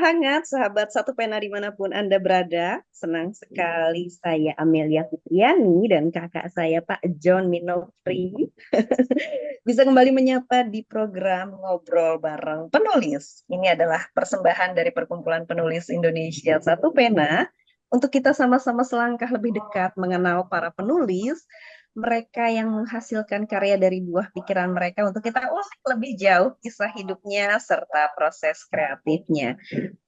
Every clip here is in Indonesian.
hangat, sahabat Satu Pena dimanapun Anda berada. Senang sekali saya Amelia Fitriani dan kakak saya Pak John Minofri bisa kembali menyapa di program Ngobrol Bareng Penulis. Ini adalah persembahan dari Perkumpulan Penulis Indonesia Satu Pena untuk kita sama-sama selangkah lebih dekat mengenal para penulis, mereka yang menghasilkan karya dari buah pikiran mereka untuk kita ulik lebih jauh kisah hidupnya serta proses kreatifnya.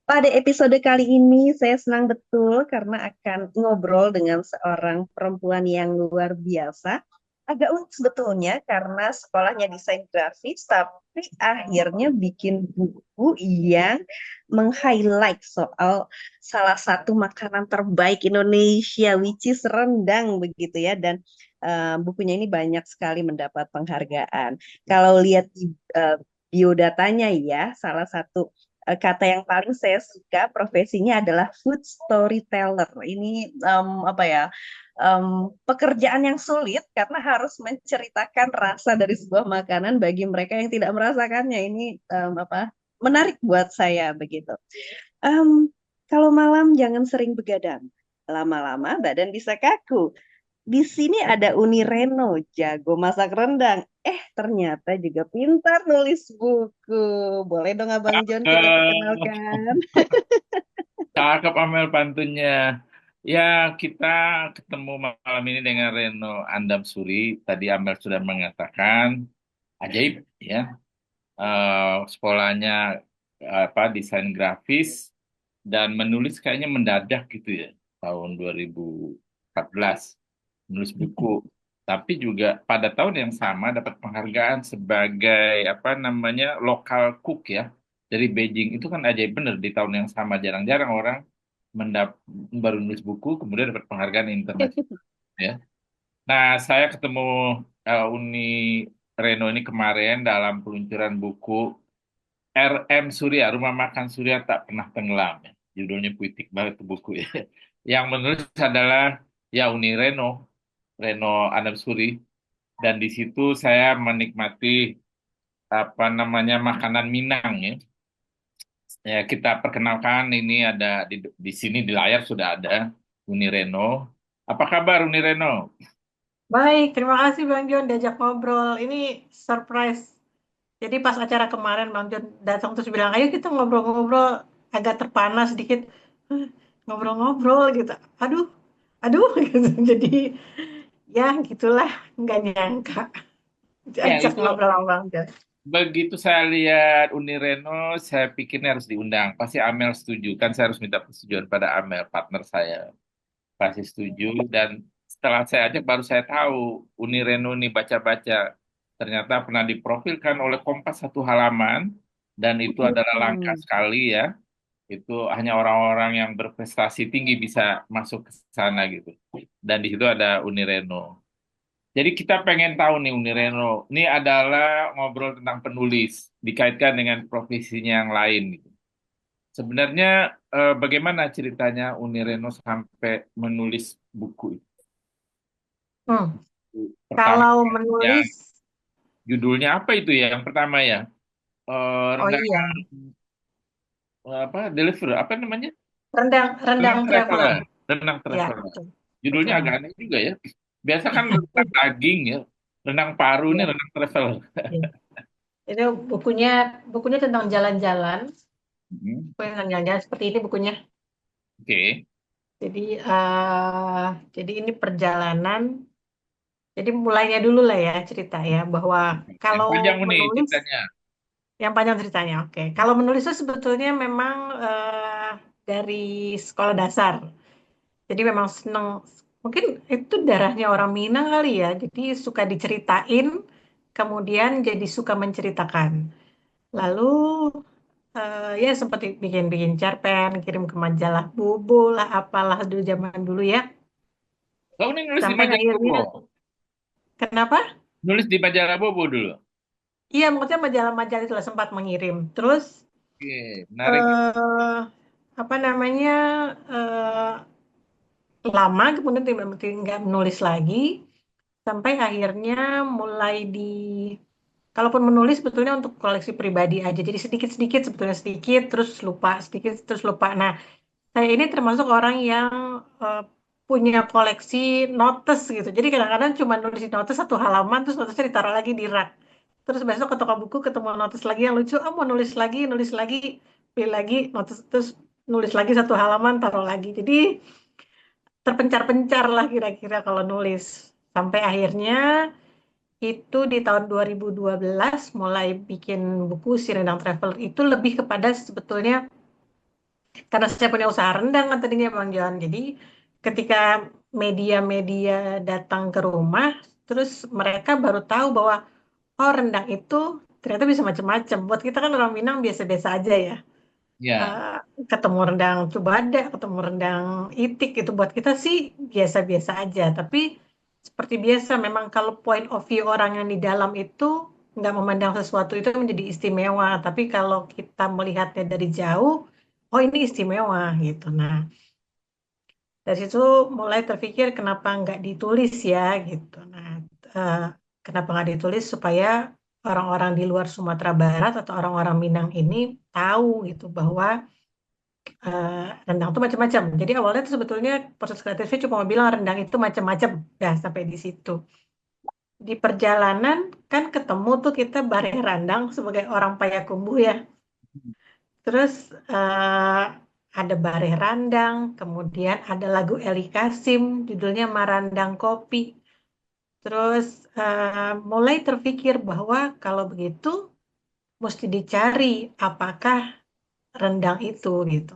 Pada episode kali ini saya senang betul karena akan ngobrol dengan seorang perempuan yang luar biasa. Agak unik sebetulnya karena sekolahnya desain grafis, tapi akhirnya bikin buku yang meng-highlight soal salah satu makanan terbaik Indonesia, which is rendang begitu ya. Dan bukunya ini banyak sekali mendapat penghargaan. Kalau lihat di biodatanya ya, salah satu kata yang paling saya suka profesinya adalah food storyteller. Ini apa ya? Pekerjaan yang sulit karena harus menceritakan rasa dari sebuah makanan bagi mereka yang tidak merasakannya. Ini apa? Menarik buat saya begitu. Em, Kalau malam jangan sering begadang. Lama-lama badan bisa kaku. Di sini ada Uni Reno, jago masak rendang. Ternyata juga pintar nulis buku. Boleh dong Abang John kita Eh, perkenalkan? Cakep Amel pantunnya. Ya, kita ketemu malam ini dengan Reno Andam Suri. Tadi Amel sudah mengatakan ajaib ya. Sekolahnya apa desain grafis dan menulis kayaknya mendadak gitu ya. Tahun 2014 menulis buku. Tapi juga pada tahun yang sama dapat penghargaan sebagai apa namanya lokal cook ya dari Beijing. Itu kan ajaib bener di tahun yang sama, jarang-jarang orang mendap baru nulis buku kemudian dapat penghargaan internasional ya. Nah, saya ketemu Uni Reno ini kemarin dalam peluncuran buku RM Surya, Rumah Makan Surya Tak Pernah Tenggelam. Ya. Judulnya puitik banget tuh buku ya. Yang menulis adalah ya Uni Reno, Reno Adam Suri. Dan di situ saya menikmati apa namanya makanan Minang ya. Ya, kita perkenalkan ini ada di sini di layar sudah ada Uni Reno. Apa kabar Uni Reno? Baik, terima kasih Bang John diajak ngobrol. Ini surprise. Jadi pas acara kemarin Bang John datang terus bilang, ayo kita ngobrol-ngobrol agak terpanas sedikit. "Hah, ngobrol-ngobrol gitu. Aduh, aduh gitu. Jadi ya gitulah, nggak nyangka Ya diajak itu ngobrol sama Bang John. begitu saya lihat Uni Reno, saya pikirnya harus diundang. Pasti Amel setuju kan? Saya harus minta persetujuan pada Amel, partner saya. Pasti setuju. Dan setelah saya ajak baru saya tahu Uni Reno ini baca-baca. Ternyata pernah diprofilkan oleh Kompas satu halaman dan itu adalah langka Hmm. sekali ya. Itu hanya orang-orang yang berprestasi tinggi bisa masuk ke sana gitu. Dan di situ ada Uni Reno. Jadi kita pengen tahu nih Uni Reno, ini adalah ngobrol tentang penulis dikaitkan dengan profesinya yang lain gitu. Sebenarnya bagaimana ceritanya Uni Reno sampai menulis buku itu? Hmm. Pertama Kalau yang menulis, judulnya apa itu ya? Yang pertama ya, oh rendang iya, apa deliver apa namanya? rendang rendang Rendang traveler. traveler, rendang Ya, traveler. betul. Judulnya Betul. agak aneh juga ya. Biasa kan rendang daging ya, rendang paru ini Ya, rendang traveler. ya. Itu bukunya tentang jalan-jalan. Hmm, Bukunya tentang jalan-jalan seperti ini bukunya. Oke. Jadi jadi ini perjalanan. Jadi mulainya dulu lah ya cerita ya bahwa Yang kalau panjang nih menulis ceritanya. yang panjang ceritanya, oke. Kalau menulis itu sebetulnya memang dari sekolah dasar. Jadi memang seneng. Mungkin itu darahnya orang Minang kali ya. Jadi suka diceritain, kemudian jadi suka menceritakan. Lalu ya seperti bikin-bikin cerpen, kirim ke majalah Bobo lah, apalah dulu zaman dulu ya. Kau ini nulis di Sampai majalah akhirnya, Bobo. kenapa? Nulis di majalah Bobo dulu. Iya, maksudnya majalah-majalah itu lah sempat mengirim. Terus Oke, menarik. eh apa namanya eh lama kemudian nggak menulis lagi sampai akhirnya mulai di Kalaupun menulis sebetulnya untuk koleksi pribadi aja. Jadi sedikit-sedikit sebetulnya sedikit terus lupa, sedikit terus lupa. Nah, saya ini termasuk orang yang eh, punya koleksi notes gitu. Jadi kadang-kadang cuma nulis di notes satu halaman, terus notesnya ditaruh lagi di rak. Terus besok ke toko buku ketemu notes lagi yang lucu, mau nulis lagi, pilih lagi notes, terus nulis lagi satu halaman, taruh lagi. Jadi terpencar-pencar lah kira-kira kalau nulis. Sampai akhirnya itu di tahun 2012 mulai bikin buku Si Rendang Traveler itu lebih kepada sebetulnya karena saya punya usaha rendang kan tadinya Bang John. Jadi ketika media-media datang ke rumah, terus mereka baru tahu bahwa oh rendang itu ternyata bisa macam-macam. Buat kita kan orang Minang biasa-biasa aja ya. Ya, Eh, Ketemu rendang cubada, ketemu rendang itik itu buat kita sih biasa-biasa aja. Tapi seperti biasa memang kalau point of view orang yang di dalam itu nggak memandang sesuatu itu menjadi istimewa. Tapi kalau kita melihatnya dari jauh, oh ini istimewa gitu. Nah, dari situ mulai terpikir kenapa nggak ditulis ya gitu. Nah, eh, kenapa nggak ditulis supaya orang-orang di luar Sumatera Barat atau orang-orang Minang ini tahu gitu bahwa eh, rendang itu macam-macam. Jadi awalnya tuh sebetulnya proses kreatifnya cuma mau bilang rendang itu macam-macam. Dah sampai di situ. Di perjalanan kan ketemu tuh kita bareng rendang sebagai orang Payakumbuh ya. Terus ada Bareh Randang, kemudian ada lagu Eli Kasim, judulnya Marandang Kopi. Terus mulai terpikir bahwa kalau begitu mesti dicari apakah rendang itu gitu.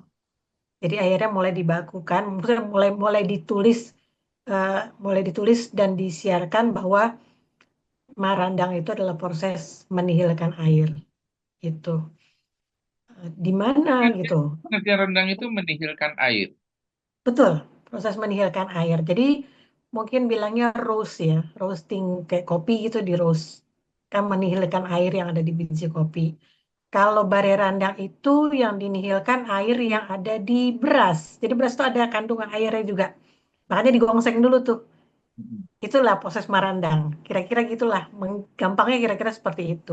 Jadi akhirnya mulai dibakukan, maksudnya eh, mulai ditulis dan disiarkan bahwa marandang itu adalah proses menihilkan air itu. Di mana gitu? pengertian rendang itu menihilkan air. Betul, proses menihilkan air. Jadi mungkin bilangnya roast ya, roasting kayak kopi gitu di roast. Kan menihilkan air yang ada di biji kopi. Kalau bare randang itu yang dinihilkan air yang ada di beras. Jadi beras itu ada kandungan airnya juga. Makanya digongseng dulu tuh. Mm-mm. Itulah proses marandang. Kira-kira gitulah. Gampangnya kira-kira seperti itu.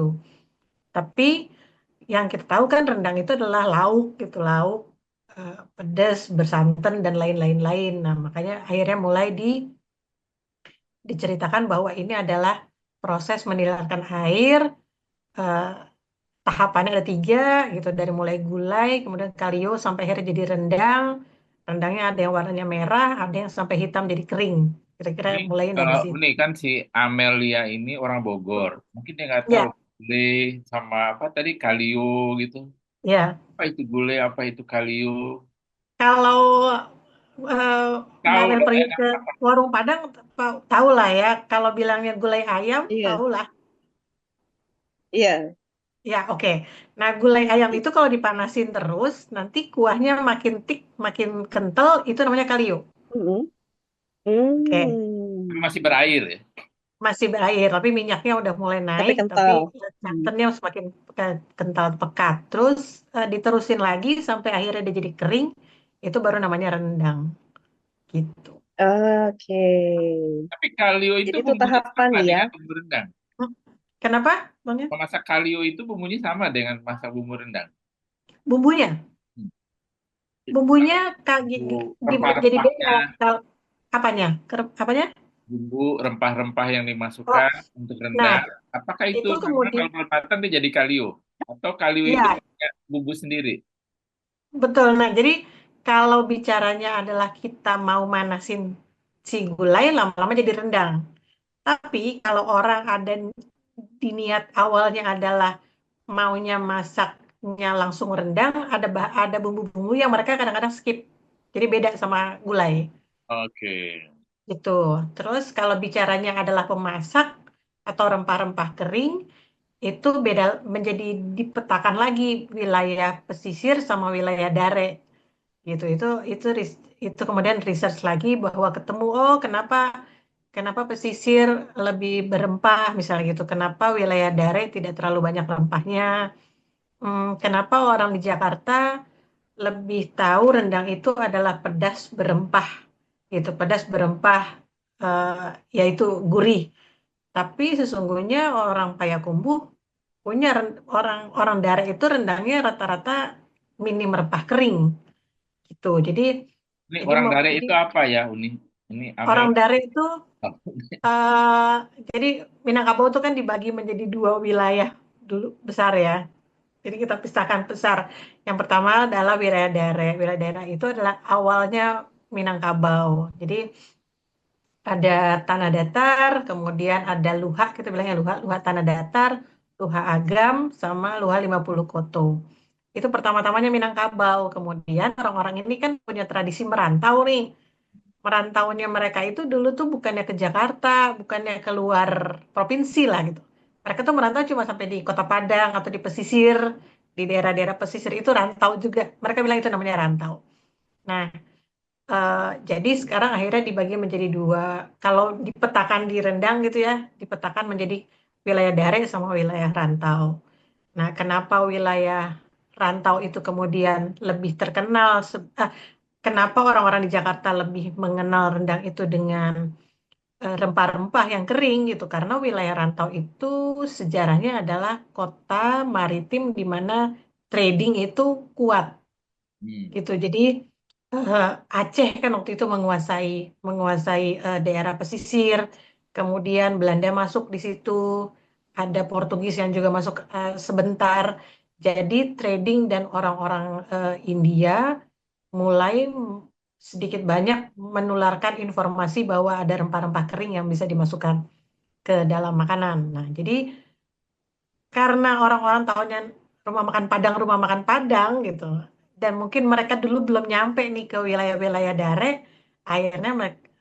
Tapi yang kita tahu kan rendang itu adalah lauk gitu, lauk pedas, bersantan dan lain-lain. Nah, makanya akhirnya mulai diceritakan bahwa ini adalah proses menihilkan air. eh, Tahapannya ada tiga gitu, dari mulai gulai, kemudian kalio sampai akhirnya jadi rendang. Rendangnya ada yang warnanya merah, ada yang sampai hitam jadi kering. Kira-kira Ini mulainya dari kalau situ. ini kan si Amelia ini orang Bogor, mungkin dia nggak tahu Ya, gulai sama apa tadi kalio gitu. ya. Apa itu gulai, apa itu kalio? Kalau eh, Mbak Tahu Amel loh, pergi enak ke apa? warung Padang, tahu lah ya. Kalau bilangnya gulai ayam, Iya, tahu lah. iya. Ya, oke. Nah, gulai ayam itu kalau dipanasin terus, nanti kuahnya makin thick, makin kental, itu namanya kalio. Mm-mm. Oke, Tapi Hmm. masih berair ya. masih berair, tapi minyaknya udah mulai Tapi naik, tapi kental. Hmm. santannya semakin kental pekat. Terus diterusin lagi sampai akhirnya dia jadi kering, itu baru namanya rendang, gitu. Oke. Tapi kalio itu Jadi itu bumbunya tahapan sama ya. dengan bumbu rendang. Hmm. Kenapa, Bang? Ya? Memasak kalio itu bumbunya sama dengan masak bumbu rendang. Bumbunya? Hmm. Bumbunya Bumbu jadi beda. rempah-rempahnya, Kalau apanya? Apanya? bumbu rempah-rempah yang Oh, dimasukkan untuk nah rendang. Apakah itu itu memang kemudian kalau belum matang dia jadi kalio? Atau kalio itu ya punya bumbu sendiri? betul. Nah jadi kalau bicaranya adalah kita mau manasin si gulai lama-lama jadi rendang. Tapi kalau orang ada di niat awalnya adalah maunya masaknya langsung rendang, ada bumbu-bumbu yang mereka kadang-kadang skip. Jadi beda sama gulai. Oke. Gitu. Terus kalau bicaranya adalah pemasak atau rempah-rempah kering, itu beda menjadi dipetakan lagi wilayah pesisir sama wilayah dare. Gitu. Itu kemudian research lagi bahwa ketemu oh kenapa kenapa pesisir lebih berempah misalnya gitu. Kenapa wilayah dare tidak terlalu banyak rempahnya? Kenapa orang di Jakarta lebih tahu rendang itu adalah pedas berempah gitu, pedas berempah yaitu gurih. Tapi sesungguhnya orang Payakumbuh punya orang daerah itu rendangnya rata-rata minim rempah kering gitu. Jadi Ini jadi orang mau Dare jadi itu apa ya, Uni? Ini Amel. orang daerah itu eh jadi Minangkabau itu kan dibagi menjadi dua wilayah dulu besar ya. Jadi kita pisahkan besar. Yang pertama adalah wilayah daerah. Wilayah daerah itu adalah awalnya Minangkabau. Jadi ada tanah datar, kemudian ada luhak, kita bilangnya luhak, luhak tanah datar, luhak agam, sama luhak 50 koto. Itu pertama-tamanya Minangkabau. Kemudian orang-orang ini kan punya tradisi merantau nih. Merantaunya mereka itu dulu tuh bukannya ke Jakarta, bukannya keluar provinsi lah gitu. Mereka tuh merantau cuma sampai di Kota Padang atau di pesisir, di daerah-daerah pesisir itu rantau juga. Mereka bilang itu namanya rantau. Nah, jadi sekarang akhirnya dibagi menjadi dua. Kalau dipetakan di Rendang gitu ya, dipetakan menjadi wilayah daerah sama wilayah rantau. Nah, kenapa wilayah rantau itu kemudian lebih terkenal? Kenapa orang-orang di Jakarta lebih mengenal rendang itu dengan rempah-rempah yang kering gitu? Karena wilayah rantau itu sejarahnya adalah kota maritim di mana trading itu kuat Hmm. gitu. Jadi eh, Aceh kan waktu itu menguasai menguasai daerah pesisir, kemudian Belanda masuk di situ, ada Portugis yang juga masuk sebentar. Jadi trading dan orang-orang India mulai sedikit banyak menularkan informasi bahwa ada rempah-rempah kering yang bisa dimasukkan ke dalam makanan. Nah, jadi karena orang-orang tahunya rumah makan Padang gitu. Dan mungkin mereka dulu belum nyampe nih ke wilayah-wilayah Dare, akhirnya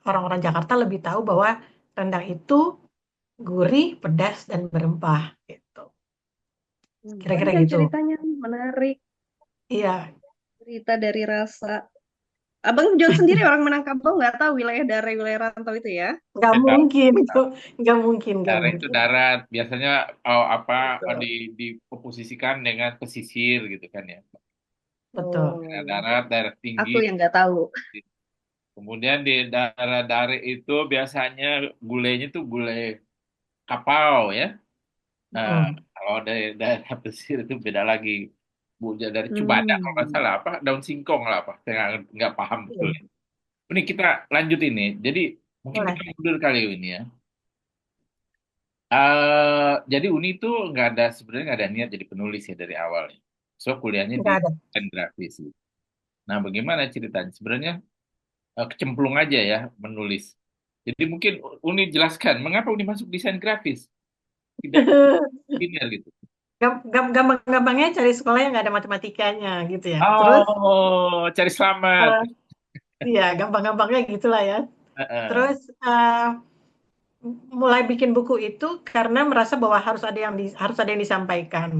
orang-orang Jakarta lebih tahu bahwa rendang itu gurih, pedas, dan berempah gitu. Kira-kira Panjang gitu. ceritanya, menarik. Iya, Cerita dari rasa. Abang John sendiri orang Minangkabau nggak tahu wilayah daerah wilayah rantau itu ya? nggak Saya tahu. mungkin itu, nggak mungkin, nggak Darat itu mungkin. darat, biasanya apa Betul. diposisikan dengan pesisir gitu kan ya. Betul. Daerah Oh, darat, daerah tinggi. aku yang nggak tahu. Kemudian di daerah darat itu biasanya gulainya tuh gulai kapau ya. Nah, Mm. kalau dari daerah pesisir itu beda lagi. Bu, dari Cubada kalau nggak Hmm. salah apa daun singkong lah apa. Saya nggak paham betul. Iya, Ini kita lanjut ini. Jadi mungkin kita boleh. mundur kali ini ya. Jadi Uni itu nggak ada sebenarnya nggak ada niat jadi penulis ya dari awal ya. So kuliahnya di Nggak ada. desain grafis. Gitu. Nah bagaimana ceritanya? Sebenarnya kecemplung aja ya menulis. Jadi mungkin Uni jelaskan mengapa Uni masuk desain grafis tidak linear gitu. Gampang-gampangnya cari sekolah yang nggak ada matematikanya gitu ya. Terus, Oh cari selamat. eh, iya gampang-gampangnya gitulah ya. Heeh. Terus mulai bikin buku itu karena merasa bahwa harus ada yang disampaikan.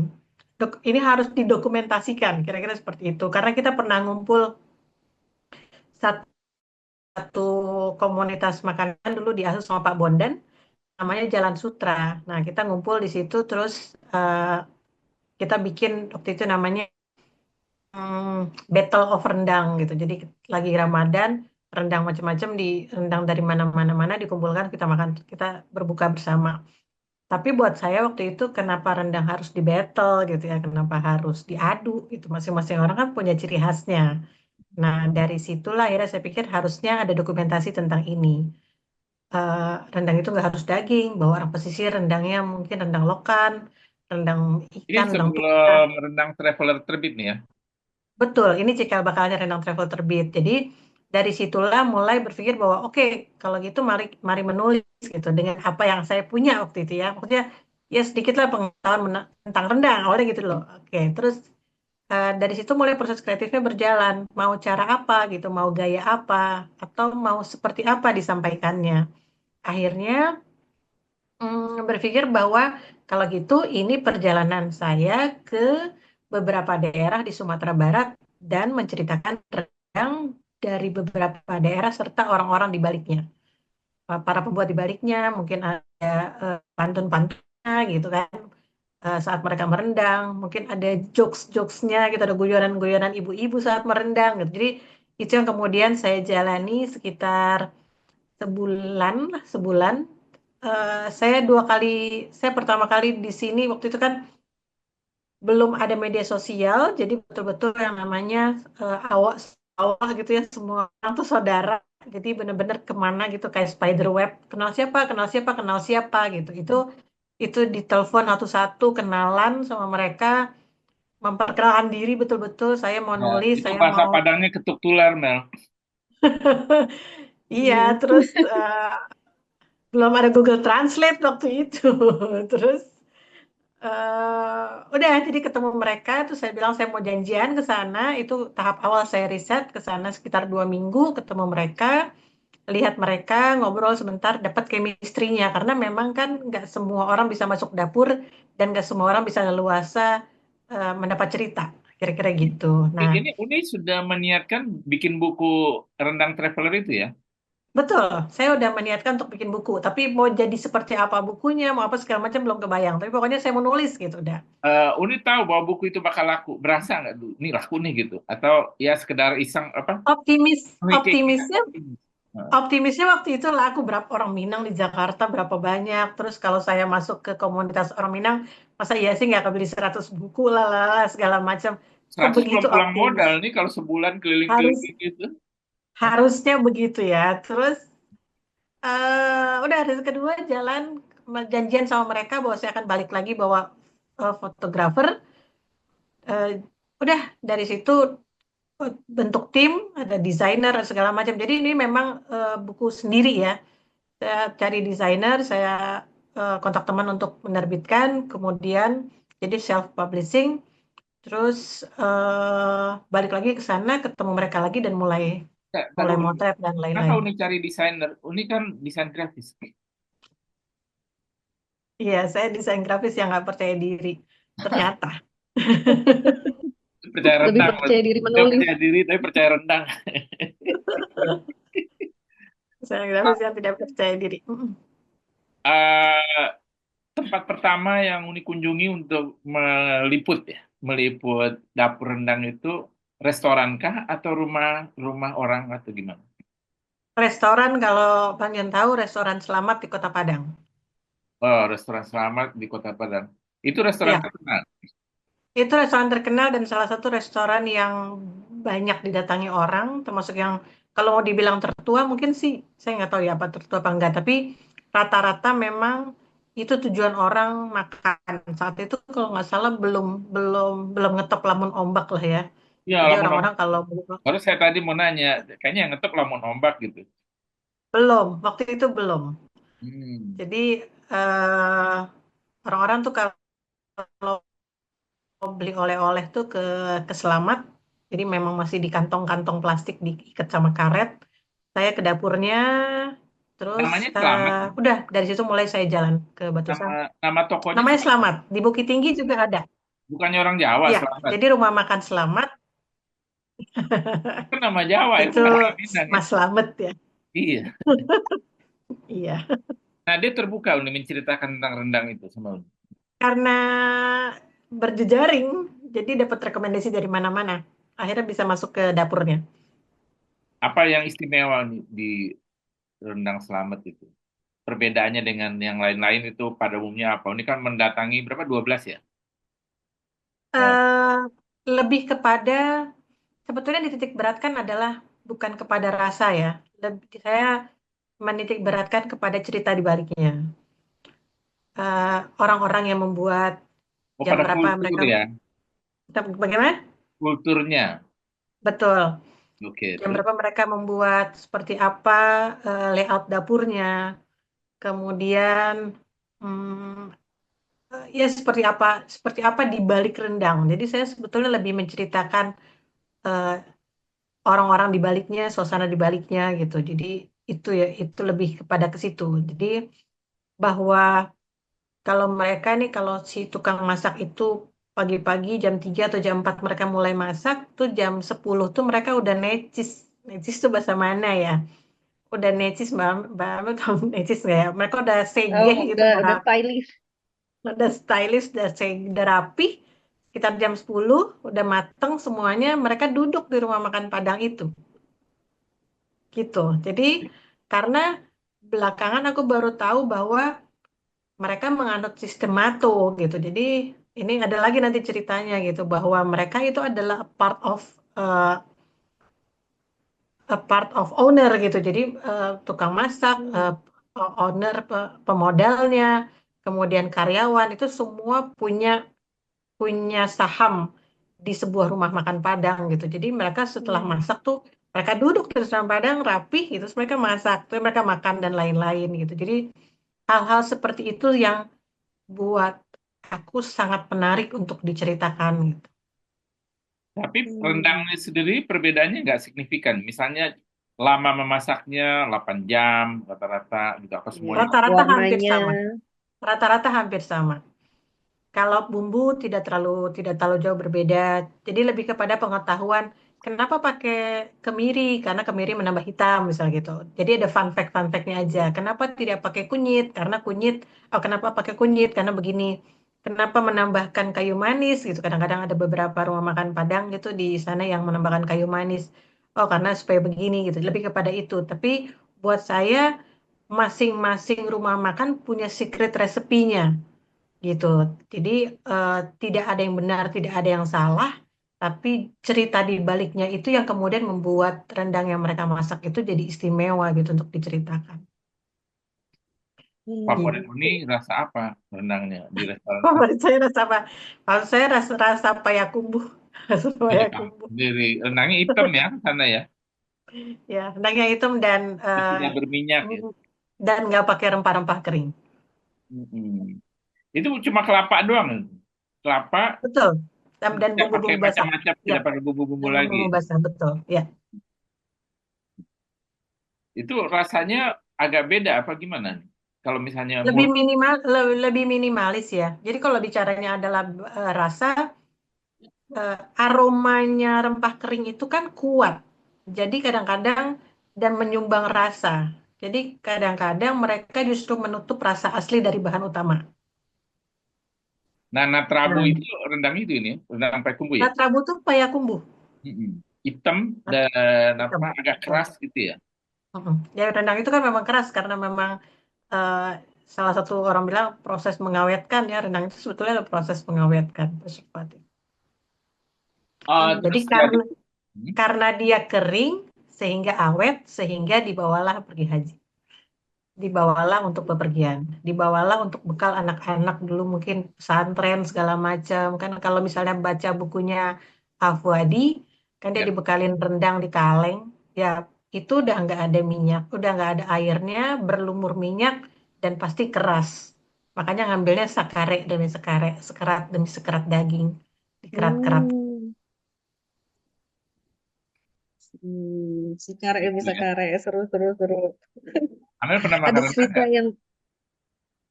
Ini harus didokumentasikan, kira-kira seperti itu. Karena kita pernah ngumpul satu komunitas makanan dulu di Asus sama Pak Bondan, namanya Jalan Sutra. Nah, kita ngumpul di situ, terus kita bikin waktu itu namanya Battle of Rendang gitu. Jadi lagi Ramadan, rendang macam-macam di rendang dari mana-mana dikumpulkan kita makan, kita berbuka bersama. Tapi buat saya waktu itu kenapa rendang harus di battle gitu ya, kenapa harus diadu gitu. Masing-masing orang kan punya ciri khasnya. Nah, dari situlah akhirnya saya pikir harusnya ada dokumentasi tentang ini. Rendang itu nggak harus daging, bahwa orang pesisir rendangnya mungkin rendang lokan, rendang Ini ikan, rendang tuna. sebelum rendang traveler terbit nih ya. Betul, ini cikal bakalnya Renang Travel terbit. Jadi dari situlah mulai berpikir bahwa oke, kalau gitu mari mari menulis gitu dengan apa yang saya punya waktu itu ya. Maksudnya ya sedikitlah pengetahuan tentang rendang, awalnya gitu loh. Oke, terus dari situ mulai proses kreatifnya berjalan. Mau cara apa gitu, mau gaya apa, atau mau seperti apa disampaikannya. Akhirnya berpikir bahwa kalau gitu ini perjalanan saya ke beberapa daerah di Sumatera Barat dan menceritakan rendang dari beberapa daerah serta orang-orang di baliknya. Para pembuat di baliknya, mungkin ada pantun-pantunnya gitu kan. Saat mereka merendang, mungkin ada jokes-jokesnya gitu, ada guyonan-guyonan ibu-ibu saat merendang gitu. Jadi itu yang kemudian saya jalani sekitar sebulan lah, sebulan. Saya dua kali, saya pertama kali di sini waktu itu kan belum ada media sosial, jadi betul-betul yang namanya awak awak gitu ya, semua orang tuh saudara. Jadi benar-benar kemana gitu kayak spider web, kenal siapa, kenal siapa, kenal siapa gitu. Itu ditelepon satu-satu, kenalan sama mereka, memperkenalkan diri betul-betul. Saya mau Nah, nulis, itu saya bahasa mau. Padangnya ketuk tular, Mel. Iya, Hmm. terus belum ada Google Translate waktu itu. Terus udah jadi ketemu mereka, terus saya bilang saya mau janjian ke sana. Itu tahap awal saya riset ke sana sekitar 2 minggu, ketemu mereka, lihat mereka, ngobrol sebentar, dapat chemistry-nya. Karena memang kan nggak semua orang bisa masuk dapur dan nggak semua orang bisa leluasa mendapat cerita, kira-kira gitu. Nah, Ini Uni sudah meniatkan bikin buku Rendang Traveler itu ya? betul, saya udah meniatkan untuk bikin buku, tapi mau jadi seperti apa bukunya, mau apa segala macam belum kebayang. Tapi pokoknya saya mau nulis gitu udah. Uni tahu bahwa buku itu bakal laku. Berasa nggak dulu? Ini laku nih gitu. Atau ya sekedar iseng apa? Optimis, Kayaknya optimisnya optimis. Optimisnya waktu itu laku berapa orang Minang di Jakarta berapa banyak. Terus kalau saya masuk ke komunitas orang Minang, masa iya sih nggak kebeli 100 buku lah segala macam. Kok 100 begitu belum pulang optimis? modal nih kalau sebulan Harus keliling-keliling gitu. Hah? harusnya begitu ya. Terus udah hari kedua jalan janjian sama mereka bahwa saya akan balik lagi bawa fotografer. Eh, udah dari situ bentuk tim, ada desainer segala macam. Jadi ini memang buku sendiri ya. Saya cari desainer, saya kontak teman untuk menerbitkan, kemudian jadi self publishing, terus balik lagi ke sana, ketemu mereka lagi dan mulai Nggak, mulai dulu. motret dan Kenapa lain-lain. Uni cari desainer? Uni kan desain grafis. Iya, saya desain grafis yang nggak percaya diri, ternyata. Percaya Lebih rendang. percaya diri Dia menulis. percaya diri tapi percaya rendang. Desain grafis yang tidak percaya diri. Eh, tempat pertama yang Uni kunjungi untuk meliput ya, meliput dapur rendang itu restoran kah atau rumah rumah orang atau gimana? Restoran, kalau Bang tahu, restoran Selamat di Kota Padang. Oh, restoran Selamat di Kota Padang. Itu restoran Ya, terkenal. itu restoran terkenal dan salah satu restoran yang banyak didatangi orang, termasuk yang kalau mau dibilang tertua mungkin sih saya nggak tahu ya apa tertua apa enggak, tapi rata-rata memang itu tujuan orang makan. Saat itu kalau nggak salah belum belum belum ngetop lamun ombak lah ya. Ya, Jadi Lamun orang-orang Ombak. kalau Baru saya tadi mau nanya, kayaknya yang ngetop Lamun Ombak gitu. belum, waktu itu belum. Hmm. Jadi eh, orang-orang tuh kalau beli oleh-oleh tuh ke Selamat, jadi memang masih di kantong-kantong plastik diikat sama karet. Saya ke dapurnya, terus Namanya Selamat. udah dari situ mulai saya jalan ke Nama Batusan. nama tokonya Namanya Selamat. Selamat, di Bukit Tinggi juga ada. Bukannya orang Jawa Ya, Selamat. jadi rumah makan Selamat Itu nama Jawa itu itu orang Minang ya. Mas Slamet ya. Iya. Iya, Nah, dia terbuka untuk menceritakan tentang rendang itu sama Uni. karena berjejaring, jadi dapat rekomendasi dari mana-mana. Akhirnya bisa masuk ke dapurnya. Apa yang istimewa nih di rendang Selamat itu? Perbedaannya dengan yang lain-lain itu pada umumnya apa? Ini kan mendatangi berapa? 12 ya? Eh, eh Lebih kepada sebetulnya dititik beratkan adalah bukan kepada rasa ya. Saya menitik beratkan kepada cerita di baliknya. Orang-orang yang membuat oh, jam pada berapa kultur mereka, ya, bagaimana? kulturnya. Betul. Oke, Jam terus berapa mereka membuat seperti apa layout dapurnya. Kemudian hmm, ya seperti apa di balik rendang. Jadi saya sebetulnya lebih menceritakan eh, orang-orang di baliknya, suasana di baliknya gitu. Jadi itu ya, itu lebih kepada ke situ. Jadi bahwa kalau mereka nih, kalau si tukang masak itu pagi-pagi jam 3 atau jam 4 mereka mulai masak, tuh jam 10 tuh mereka udah necis. Necis tuh bahasa mana ya? Udah necis, Mbak Amel tahu necis nggak ya? Mereka udah Oh, segeh gitu, udah stylish. udah stylish, udah rapi. Sekitar jam 10 udah mateng semuanya, mereka duduk di rumah makan Padang itu. Gitu. Jadi karena belakangan aku baru tahu bahwa mereka menganut sistem mato gitu. Jadi ini ada lagi nanti ceritanya gitu bahwa mereka itu adalah uh, a part of owner gitu. Jadi tukang masak, Hmm. owner, pemodalnya, kemudian karyawan itu semua punya punya saham di sebuah rumah makan Padang gitu. Jadi mereka setelah Hmm. masak tuh mereka duduk di restoran Padang rapih gitu, terus mereka masak, terus mereka makan dan lain-lain gitu. Jadi hal-hal seperti itu yang buat aku sangat menarik untuk diceritakan gitu. Tapi Hmm. rendangnya sendiri perbedaannya nggak signifikan. Misalnya lama memasaknya 8 jam rata-rata gitu, apa Iya. semuanya. Rata-rata hampir Warnanya. sama. Rata-rata hampir sama. Kalau bumbu tidak terlalu jauh berbeda. Jadi lebih kepada pengetahuan kenapa pakai kemiri karena kemiri menambah hitam misal gitu. Jadi ada fun fact-nya aja. Kenapa tidak pakai kunyit? Karena kunyit. Oh, kenapa pakai kunyit? Karena begini. Kenapa menambahkan kayu manis gitu? Kadang-kadang ada beberapa rumah makan Padang gitu di sana yang menambahkan kayu manis. Oh, karena supaya begini gitu. Lebih kepada itu. Tapi buat saya masing-masing rumah makan punya secret resepinya gitu. Jadi eh, tidak ada yang benar, tidak ada yang salah, tapi cerita di baliknya itu yang kemudian membuat rendang yang mereka masak itu jadi istimewa gitu untuk diceritakan. Favorit Hmm. ini rasa apa rendangnya di restoran kamu? Favorit saya rasa apa? Kalau saya rasa rasa payakumbuh, rasa Paham. payakumbuh. Dari rendangnya hitam ya sana ya, Ya, rendangnya hitam dan tidak berminyak ya. nggak pakai rempah-rempah kering. Mm-mm. Itu cuma kelapa doang. Kelapa, Betul. Dan tidak pakai bumbu-bumbu basah. macam-macam, Ya, tidak pakai bumbu-bumbu dan lagi. bumbu basah betul. Ya. Itu rasanya agak beda apa gimana? Kalau misalnya Lebih minimal, lebih minimalis ya. Jadi kalau bicaranya adalah rasa, aromanya rempah kering itu kan kuat. Jadi kadang-kadang dan menyumbang rasa. Jadi kadang-kadang mereka justru menutup rasa asli dari bahan utama. Nana Trabu Nah, itu rendang itu ini, rendang pakai ya. latrabu tuh payakumbuh. Mm-mm. Hitam Nah, dan apa hitam. agak Betul. keras gitu ya. Mm-mm. Ya rendang itu kan memang keras karena memang eh, salah satu orang bilang proses mengawetkan ya rendang itu sebetulnya adalah proses mengawetkan preservatif. Jadi Terus jadi karena dia kering sehingga awet sehingga dibawalah pergi haji. Dibawalah untuk bepergian, dibawalah untuk bekal anak-anak dulu mungkin pesantren segala macam kan kalau misalnya baca bukunya Afwadi kan dia ya. dibekalin rendang di kaleng ya itu udah nggak ada minyak udah nggak ada airnya berlumur minyak dan pasti keras makanya ngambilnya sakare demi sakare sekerat demi sekerat daging dikerat-kerat. Hmm. Hmm. Sekare Gitu bisa ya. kare. Seru, seru, seru. Amel pernah Ada makan rendang cerita nggak? yang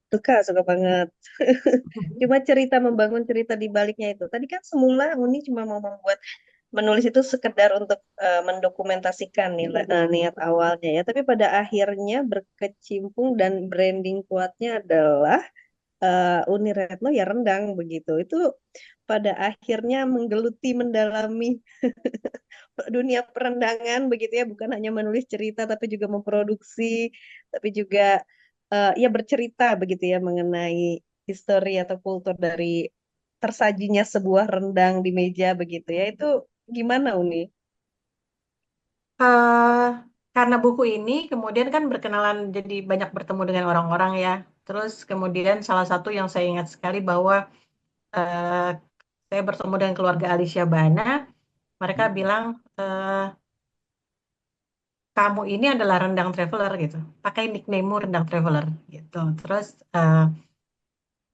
suka banget. Cuma cerita membangun cerita di baliknya itu. Tadi kan semula Uni cuma mau membuat menulis itu sekedar untuk mendokumentasikan niat awalnya ya. Tapi pada akhirnya berkecimpung dan branding kuatnya adalah Uni Retno ya rendang begitu. Itu pada akhirnya menggeluti mendalami dunia perendangan begitu ya, bukan hanya menulis cerita tapi juga memproduksi, tapi juga ya bercerita begitu ya mengenai histori atau kultur dari tersajinya sebuah rendang di meja begitu ya. Itu gimana Uni? eh karena buku ini kemudian kan berkenalan jadi banyak bertemu dengan orang-orang ya. Terus kemudian salah satu yang saya ingat sekali bahwa eh, saya bertemu dengan keluarga Alicia Bana. Mereka Hmm. bilang kamu ini adalah rendang traveler gitu. Pakai nickname rendang traveler gitu. Terus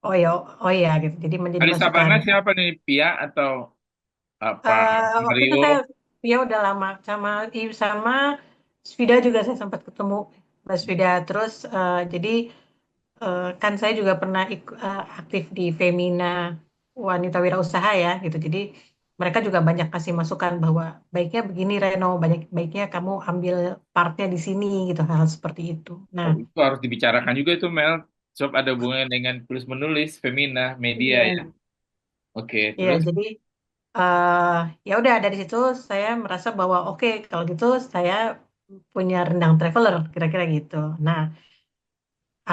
oh ya gitu. Jadi menjadi Ali masukan. Sabana siapa nih? Pia atau apa? Waktu Mario? itu saya ya udah lama sama Svida juga saya sempat ketemu Mbak Svida. Terus jadi kan saya juga pernah aktif di Femina Wanita Wirausaha ya gitu. Jadi mereka juga banyak kasih masukan bahwa baiknya begini Reno, baiknya kamu ambil partnya di sini gitu hal seperti itu. Nah, Oh, itu harus dibicarakan juga itu Mel. Sebab ada hubungan dengan tulis menulis, Femina, media ya. iya, Oke, iya terus jadi eh ya udah dari situ saya merasa bahwa oke kalau gitu saya punya rendang traveler kira-kira gitu. Nah,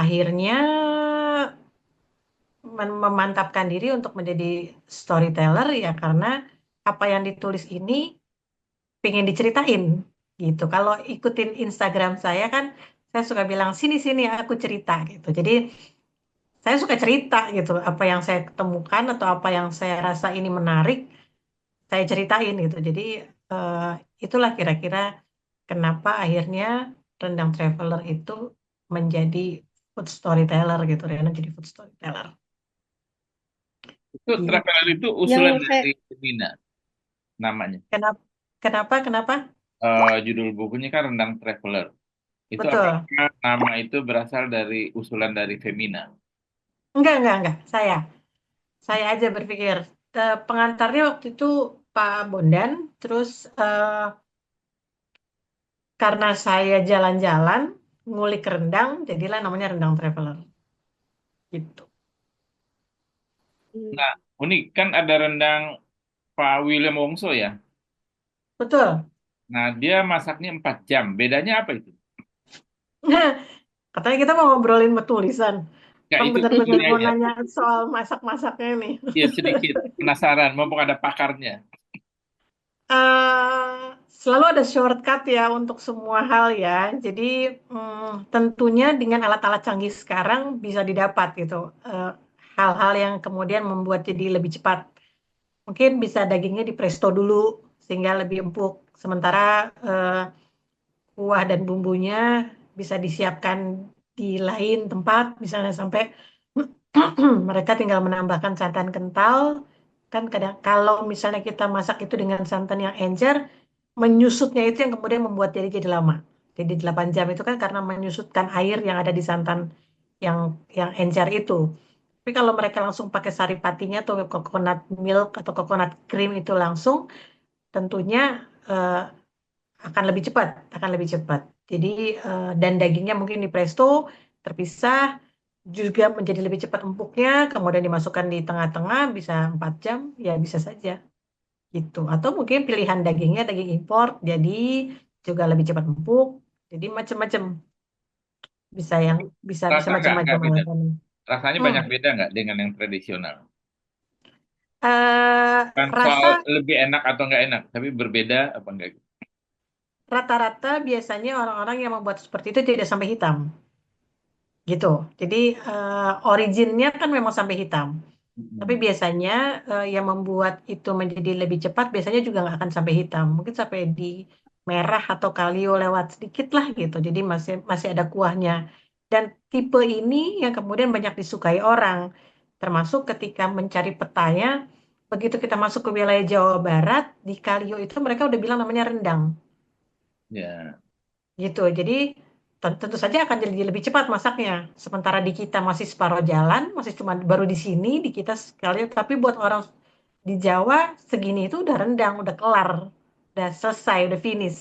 akhirnya memantapkan diri untuk menjadi storyteller ya karena apa yang ditulis ini pengen diceritain gitu. Kalau ikutin Instagram saya kan, saya suka bilang sini sini aku cerita gitu. Jadi saya suka cerita gitu, apa yang saya temukan atau apa yang saya rasa ini menarik, saya ceritain gitu. Jadi eh, itulah kira-kira kenapa akhirnya Rendang Traveler itu menjadi food storyteller gitu, Riana jadi food storyteller. Itu Gitu. traveler itu Yang usulan saya dari Femina namanya. Kenapa? Kenapa? Kenapa? Judul bukunya kan Rendang Traveler. Itu Betul. apakah nama itu berasal dari usulan dari Femina? Enggak. Saya aja berpikir. Pengantarnya waktu itu Pak Bondan, terus eh, karena saya jalan-jalan, ngulik rendang, jadilah namanya Rendang Traveler. Gitu. hmm, Nah, unik kan ada rendang Pak William Wongso ya. Betul. Nah, dia masaknya 4 jam. Bedanya apa itu? Katanya kita mau ngobrolin tulisan. Ya, Bang itu benar-benar ini mau aja. nanya soal masak-masaknya nih. Ya, sedikit penasaran. Mumpung ada pakarnya. Selalu ada shortcut ya untuk semua hal ya. Jadi tentunya dengan alat-alat canggih sekarang bisa didapat gitu. Eh, Hal-hal yang kemudian membuat jadi lebih cepat. Mungkin bisa dagingnya di presto dulu sehingga lebih empuk. Sementara eh, kuah dan bumbunya bisa disiapkan di lain tempat, misalnya sampai mereka tinggal menambahkan santan kental. Kan kadang kalau misalnya kita masak itu dengan santan yang encer, menyusutnya itu yang kemudian membuat jadi lama. Jadi 8 jam itu kan karena menyusutkan air yang ada di santan yang encer itu. Tapi kalau mereka langsung pakai saripatinya atau coconut milk atau coconut cream itu langsung, tentunya eh, akan lebih cepat. Jadi dan dagingnya mungkin di presto terpisah juga menjadi lebih cepat empuknya, kemudian dimasukkan di tengah-tengah bisa 4 jam, ya bisa saja gitu. Atau mungkin pilihan dagingnya daging impor, jadi juga lebih cepat empuk. Jadi macam-macam bisa yang bisa bisa Rasa nggak macam-macam beda. alasannya. Rasanya Hmm. banyak beda nggak dengan yang tradisional? Eh, Kan soal Rasa lebih enak atau nggak enak, tapi berbeda apa enggak? rata-rata biasanya orang-orang yang membuat seperti itu tidak sampai hitam gitu. Jadi originnya kan memang sampai hitam. Tapi Mm-mm. biasanya yang membuat itu menjadi lebih cepat biasanya juga nggak akan sampai hitam. Mungkin sampai di merah atau kalio lewat sedikit lah gitu. Jadi masih masih ada kuahnya. Dan tipe ini yang kemudian banyak disukai orang. Termasuk ketika mencari petanya, begitu kita masuk ke wilayah Jawa Barat, di kalio itu mereka udah bilang namanya rendang. Ya. Gitu. Jadi tentu saja akan jadi lebih cepat masaknya. Sementara di kita masih separuh jalan, masih cuma baru di sini, di kita sekali. Tapi buat orang di Jawa segini itu udah rendang, udah kelar, udah selesai, udah finish.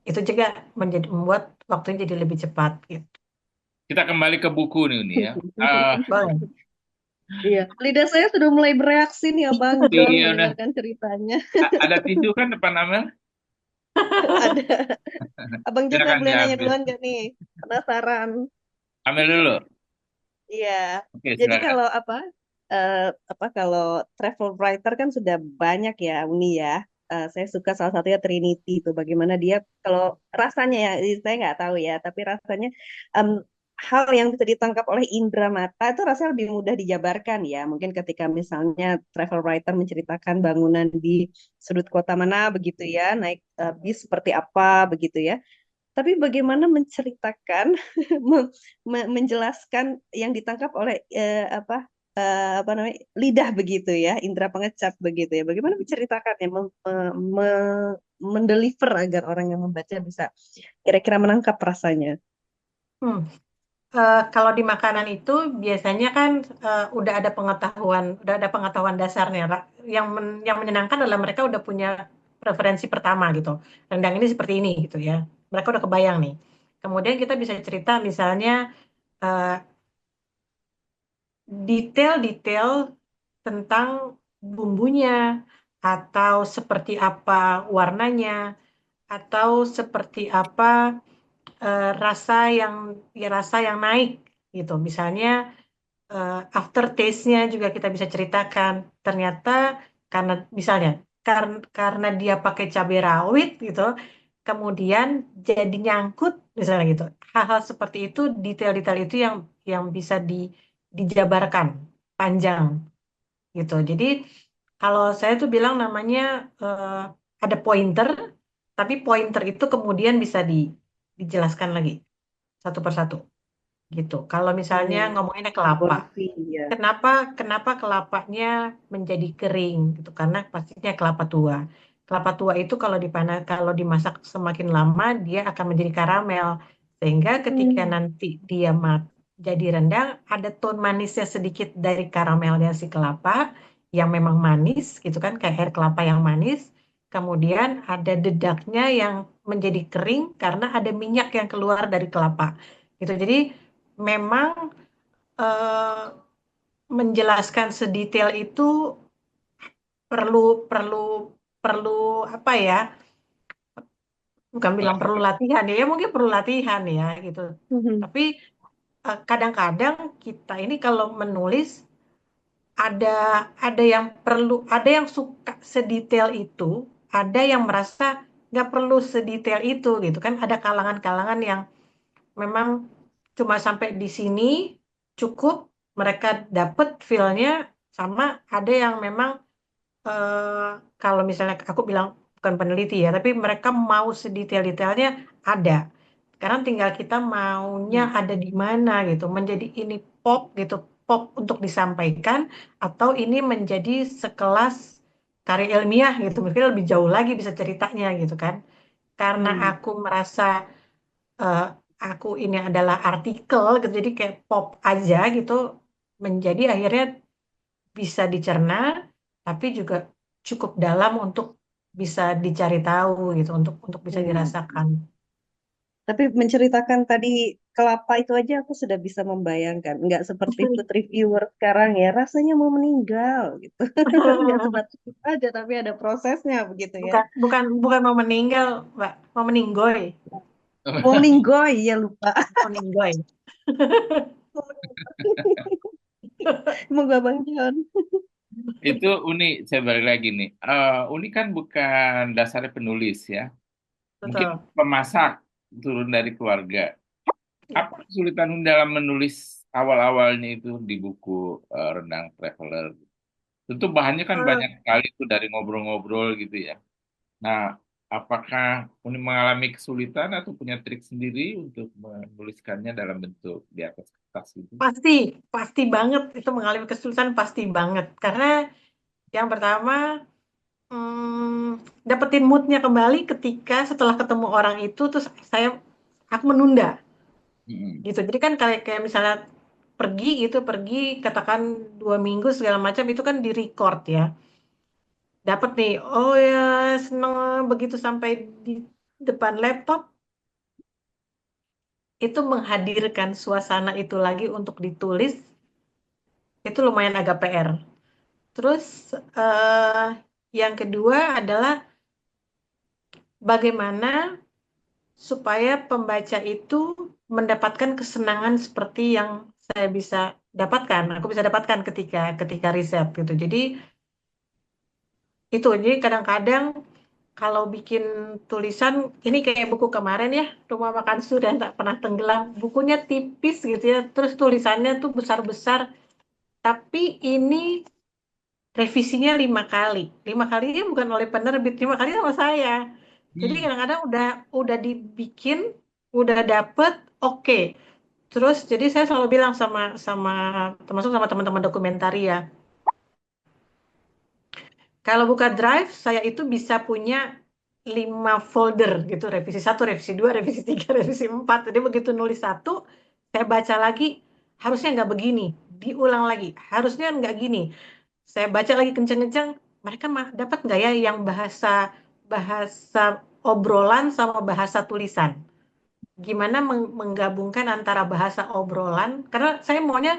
Itu juga membuat waktunya jadi lebih cepat gitu. Kita kembali ke buku nih ya. Ah, Boleh. Iya, lidah saya sudah mulai bereaksi nih Abang John iya udah. mendengarkan ceritanya. Ada tisu kan depan Amel? Ada. Abang John nggak Silakan boleh nanya diambil. duluan nggak nih? Penasaran. Ambil dulu. Iya. Oke, Jadi silakan. kalau eh, kalau travel writer kan sudah banyak ya Uni ya. Saya suka salah satunya Trinity itu. Bagaimana dia kalau rasanya ya, saya nggak tahu ya. Tapi rasanya em, hal yang bisa ditangkap oleh indera mata itu rasanya lebih mudah dijabarkan ya. Mungkin ketika misalnya travel writer menceritakan bangunan di sudut kota mana begitu ya, naik bis seperti apa begitu ya. Tapi bagaimana menceritakan, menjelaskan yang ditangkap oleh apa namanya lidah begitu ya, indera pengecap begitu ya. Bagaimana menceritakan ya, mendeliver agar orang yang membaca bisa kira-kira menangkap rasanya. Hmm. Kalau di makanan itu biasanya kan udah ada pengetahuan dasarnya. Yang menyenangkan adalah mereka udah punya preferensi pertama gitu. Rendang ini seperti ini gitu ya. Mereka udah kebayang nih. Kemudian kita bisa cerita misalnya eh, detail-detail tentang bumbunya atau seperti apa warnanya atau seperti apa rasa yang naik gitu. Misalnya aftertaste-nya juga kita bisa ceritakan. Ternyata karena misalnya karena dia pakai cabai rawit gitu, kemudian jadi nyangkut misalnya gitu. Hal-hal seperti itu, detail-detail itu yang bisa dijabarkan panjang gitu. Jadi kalau saya tuh bilang namanya eh, ada pointer, tapi pointer itu kemudian bisa dijelaskan lagi satu persatu gitu. Kalau misalnya Hmm, ngomonginnya kelapa, porsi ya. kenapa kenapa kelapanya menjadi kering gitu? Karena pastinya kelapa tua. Kelapa tua itu kalau dimasak semakin lama dia akan menjadi karamel. Sehingga ketika Hmm. nanti dia jadi rendang, ada tone manisnya sedikit dari karamelnya si kelapa yang memang manis gitu kan, kayak air kelapa yang manis. Kemudian ada dedaknya yang menjadi kering karena ada minyak yang keluar dari kelapa gitu. Jadi memang eh, menjelaskan sedetail itu perlu perlu perlu apa ya? Bukan bilang perlu latihan ya, ya mungkin perlu latihan ya gitu. Mhm. Tapi kadang-kadang kita ini kalau menulis ada ada yang suka sedetail itu, ada yang merasa nggak perlu sedetail itu gitu kan. Ada kalangan-kalangan yang memang cuma sampai di sini cukup, mereka dapet feel-nya. Sama ada yang memang eh, kalau misalnya aku bilang bukan peneliti ya, tapi mereka mau sedetail-detailnya ada. Sekarang tinggal kita maunya Hmm. ada di mana gitu. Menjadi ini pop gitu, pop untuk disampaikan, atau ini menjadi sekelas karya ilmiah gitu. Mungkin lebih jauh lagi bisa ceritanya gitu kan. Karena Hmm. aku merasa eh, aku ini adalah artikel gitu, jadi kayak pop aja gitu, menjadi akhirnya bisa dicerna, tapi juga cukup dalam untuk bisa dicari tahu gitu, untuk bisa Hmm. dirasakan. Tapi menceritakan tadi kelapa itu aja aku sudah bisa membayangkan. Nggak seperti food reviewer sekarang ya, rasanya mau meninggal gitu. Nggak seperti itu aja, tapi ada prosesnya begitu ya. Bukan bukan bukan mau meninggal, Mbak, mau meninggoy, Mau meninggoy, ya lupa. meninggoy. Semoga Bang John. Itu Uni, saya balik lagi nih. Uni kan bukan dasarnya penulis ya. Mungkin Betul. pemasak turun dari keluarga. Ya. Apa kesulitan Uni dalam menulis awal-awalnya itu di buku Rendang Traveler? Tentu bahannya kan banyak Eh, sekali tuh dari ngobrol-ngobrol gitu ya. Nah, apakah Uni mengalami kesulitan atau punya trik sendiri untuk menuliskannya dalam bentuk di atas kertas itu? pasti pasti banget itu mengalami kesulitan, pasti banget karena yang pertama, dapetin moodnya kembali ketika setelah ketemu orang itu terus aku menunda Mm-mm. gitu. Jadi kan kayak kayak misalnya pergi gitu, pergi katakan 2 minggu segala macam itu kan di record ya. Dapat nih, oh ya seneng, begitu sampai di depan laptop itu menghadirkan suasana itu lagi untuk ditulis itu lumayan agak PR. Terus eh, yang kedua adalah bagaimana supaya pembaca itu mendapatkan kesenangan seperti yang saya bisa dapatkan, aku bisa dapatkan ketika ketika riset gitu. Jadi itu, jadi kadang-kadang kalau bikin tulisan ini kayak buku kemarin ya, Rumah Makan Sudah Tak Pernah Tenggelam, bukunya tipis gitu ya, terus tulisannya tuh besar-besar, tapi ini revisinya 5 kali. 5 kalinya bukan oleh penerbit, 5 kali sama saya. Jadi Hmm. kadang-kadang udah dibikin, udah dapet, oke. Terus jadi saya selalu bilang sama sama termasuk sama teman-teman dokumentari ya, kalau buka Drive saya itu bisa punya 5 folder gitu, revisi satu, revisi dua, revisi tiga, revisi empat. Jadi begitu nulis satu, saya baca lagi, harusnya nggak begini, diulang lagi, harusnya nggak gini. Saya baca lagi kenceng-kenceng, mereka dapat nggak ya yang bahasa bahasa obrolan sama bahasa tulisan? Gimana menggabungkan antara bahasa obrolan, karena saya maunya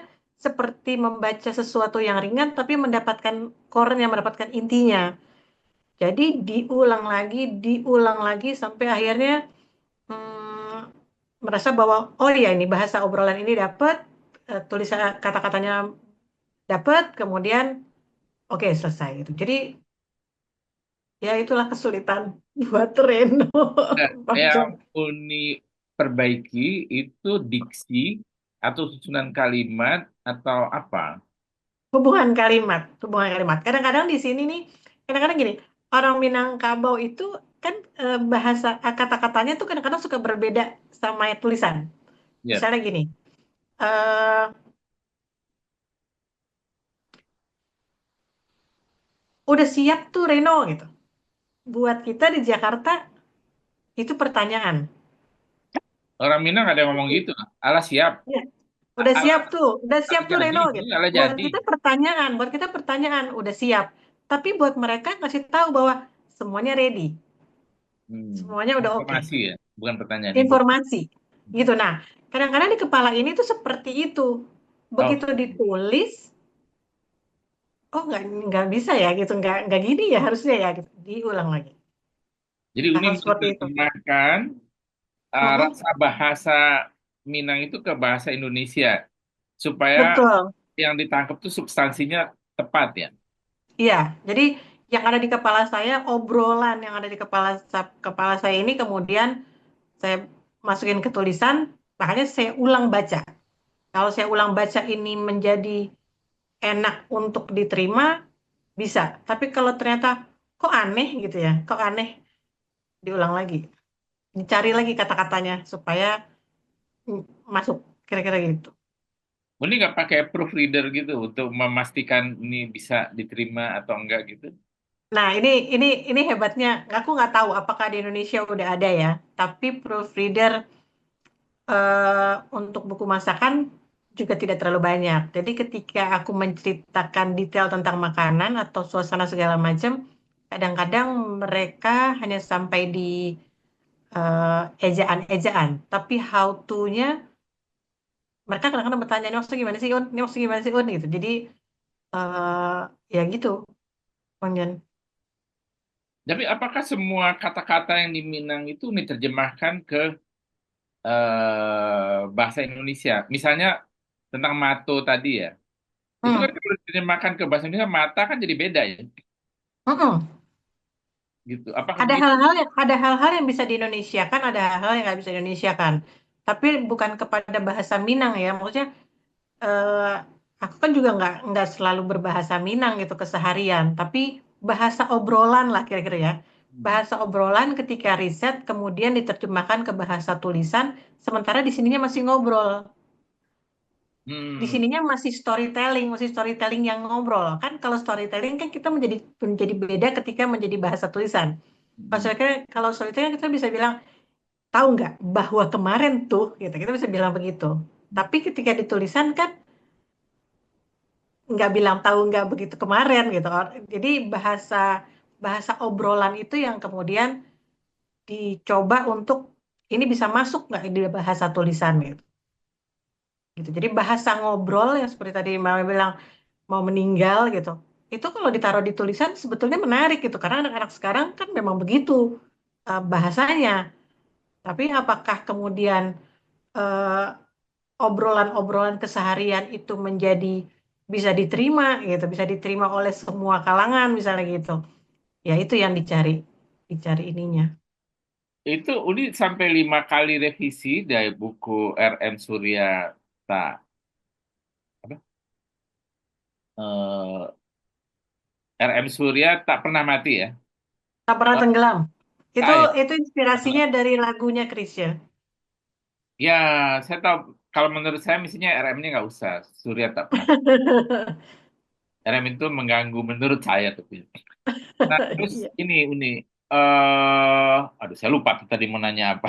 seperti membaca sesuatu yang ringan tapi mendapatkan core-nya, mendapatkan intinya. Jadi diulang lagi sampai akhirnya hmm, merasa bahwa oh iya ini bahasa obrolan ini dapat, tulisan kata-katanya dapat, kemudian oke selesai gitu. Jadi ya itulah kesulitan buat Reno, Nah, Pak yang John. Uni perbaiki itu diksi atau susunan kalimat atau apa? Hubungan kalimat, hubungan kalimat. Kadang-kadang di sini nih, kadang-kadang gini, orang Minangkabau itu kan bahasa kata-katanya tuh kadang-kadang suka berbeda sama tulisan. Ya, Misalnya gini, eh udah siap tuh Reno gitu. Buat kita di Jakarta itu pertanyaan. orang Minang ada yang ngomong gitu. Ala siap, Ya, ala, udah ala siap tuh jadi, Reno gitu. ala jadi. Buat kita pertanyaan, udah siap. Tapi buat mereka ngasih tahu bahwa semuanya ready, semuanya udah oke. Informasi ya, bukan pertanyaan informasi. Informasi gitu. Nah, kadang-kadang di kepala ini tuh seperti itu. Oh, Begitu ditulis, oh nggak bisa ya gitu, nggak gini ya harusnya ya gitu. Diulang lagi. jadi Uni Hal seperti itu. menerjemahkan Mm-mm. rasa bahasa Minang itu ke bahasa Indonesia supaya Betul. yang ditangkap tuh substansinya tepat ya. Iya, jadi yang ada di kepala saya, obrolan yang ada di kepala saya ini kemudian saya masukin ke tulisan, makanya saya ulang baca. Kalau saya ulang baca ini menjadi enak untuk diterima, bisa. Tapi kalau ternyata kok aneh gitu ya, kok aneh, diulang lagi. Dicari lagi kata-katanya supaya mm, masuk, kira-kira gitu. Uni nggak pakai proofreader gitu untuk memastikan ini bisa diterima atau enggak gitu. Nah, ini hebatnya. Aku nggak tahu apakah di Indonesia udah ada ya. Tapi proofreader untuk buku masakan juga tidak terlalu banyak. Jadi ketika aku menceritakan detail tentang makanan atau suasana segala macam, kadang-kadang mereka hanya sampai di ejaan-ejaan. Tapi how to-nya, mereka kadang-kadang bertanya, ini maksudnya gimana sih, Un? Ini maksudnya gimana sih, Un? Gitu. Jadi, eh ya gitu, Bang Jan. Tapi apakah semua kata-kata yang di Minang itu diterjemahkan ke bahasa Indonesia? Misalnya tentang mato tadi ya. Itu kan Hmm. kalau diterjemahkan ke bahasa Indonesia mata kan jadi beda ya. Mm-mm. Gitu. Apakah begitu? Ada hal-hal yang bisa di Indonesia kan, ada hal-hal yang nggak bisa di Indonesia kan. Tapi bukan kepada bahasa Minang ya, maksudnya eh, aku kan juga nggak selalu berbahasa Minang gitu keseharian, tapi bahasa obrolan lah kira-kira ya. Hmm. Bahasa obrolan ketika riset kemudian diterjemahkan ke bahasa tulisan, sementara di sininya masih ngobrol. Di Hmm. sininya masih storytelling yang ngobrol. Kan kalau storytelling kan kita menjadi beda ketika menjadi bahasa tulisan. Hmm. Kalau storytelling kita bisa bilang, tahu nggak bahwa kemarin tuh, gitu. Kita bisa bilang begitu. Tapi ketika di tulisan kan nggak bilang tahu nggak begitu kemarin gitu. Jadi bahasa bahasa obrolan itu yang kemudian dicoba untuk ini bisa masuk nggak di bahasa tulisan gitu. Gitu. Jadi bahasa ngobrol yang seperti tadi Mama bilang mau meninggal gitu. Itu kalau ditaruh di tulisan sebetulnya menarik gitu karena anak-anak sekarang kan memang begitu bahasanya. Tapi apakah kemudian eh, obrolan-obrolan keseharian itu menjadi bisa diterima gitu, bisa diterima oleh semua kalangan misalnya gitu. Ya itu yang dicari ininya. Itu Uni sampai 5 kali revisi dari buku RM Surya tak apa? RM Surya tak pernah mati ya. Tak pernah Oh, tenggelam. Itu tak ya. itu inspirasinya dari lagunya Chrisye. Ya, saya tahu kalau menurut saya mestinya RM-nya nggak usah. Surya tak pernah. RM itu mengganggu menurut saya tapi. Nah, terus Iya, ini Uni. Aduh, saya lupa tuh tadi mau nanya apa.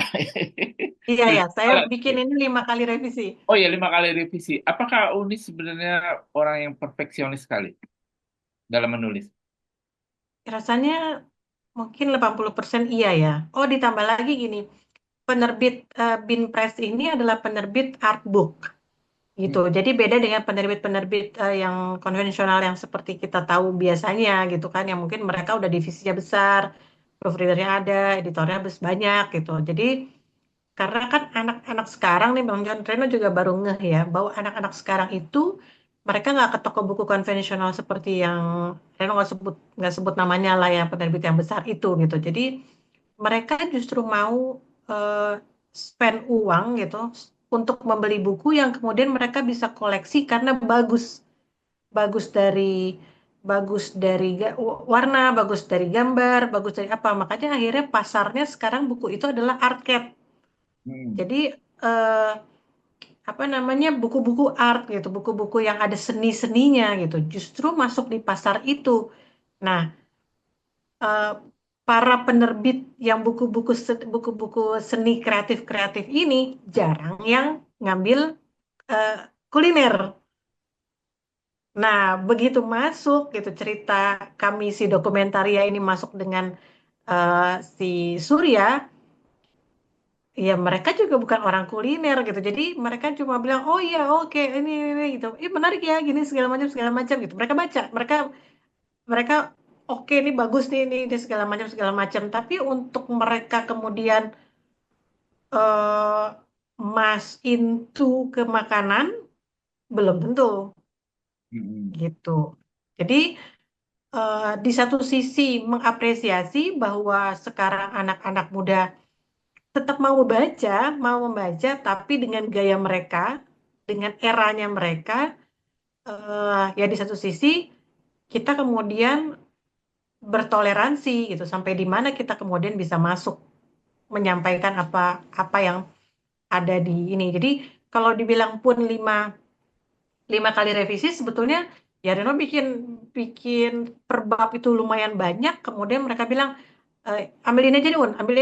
iya, Terus, ya. Saya bikin ini 5 kali revisi. oh ya 5 kali revisi. Apakah Uni sebenarnya orang yang perfeksionis sekali dalam menulis? Rasanya mungkin 80% iya ya. Oh, ditambah lagi gini. Penerbit Bin Press ini adalah penerbit art book gitu. Jadi beda dengan penerbit-penerbit yang konvensional yang seperti kita tahu biasanya gitu kan, yang mungkin mereka udah divisinya besar, proofreadernya ada, editornya banyak gitu. Jadi Karena kan anak-anak sekarang nih Bang John Reno juga baru ngeh ya bahwa anak-anak sekarang itu mereka nggak ke toko buku konvensional seperti yang Reno nggak sebut namanya lah ya, penerbit yang besar itu gitu. Jadi mereka justru mau eh, spend uang gitu untuk membeli buku yang kemudian mereka bisa koleksi karena bagus dari warna, bagus dari gambar, bagus dari apa. Makanya akhirnya pasarnya sekarang buku itu adalah art cap. Hmm. Jadi eh, apa namanya, buku-buku art gitu, buku-buku yang ada seni-seninya gitu, justru masuk di pasar itu. Nah, eh, para penerbit yang buku-buku seni kreatif-kreatif ini jarang yang ngambil eh, kuliner. Nah, begitu masuk gitu cerita kami si dokumentaria ini masuk dengan eh, si Surya, ya mereka juga bukan orang kuliner gitu. Jadi mereka cuma bilang, oh iya oke ini gitu. Menarik ya gini segala macam gitu. Mereka baca, mereka oke ini bagus nih ini segala macam. Tapi untuk mereka kemudian eh mas into ke makanan belum tentu Hmm. gitu. Jadi di satu sisi mengapresiasi bahwa sekarang anak-anak muda tetap mau membaca, tapi dengan gaya mereka, dengan eranya mereka, ya di satu sisi kita kemudian bertoleransi gitu, sampai di mana kita kemudian bisa masuk menyampaikan apa apa yang ada di ini. Jadi kalau dibilang pun lima kali revisi sebetulnya ya Reno bikin bikin per bab itu lumayan banyak, kemudian mereka bilang ambil ini aja nih Un, ambil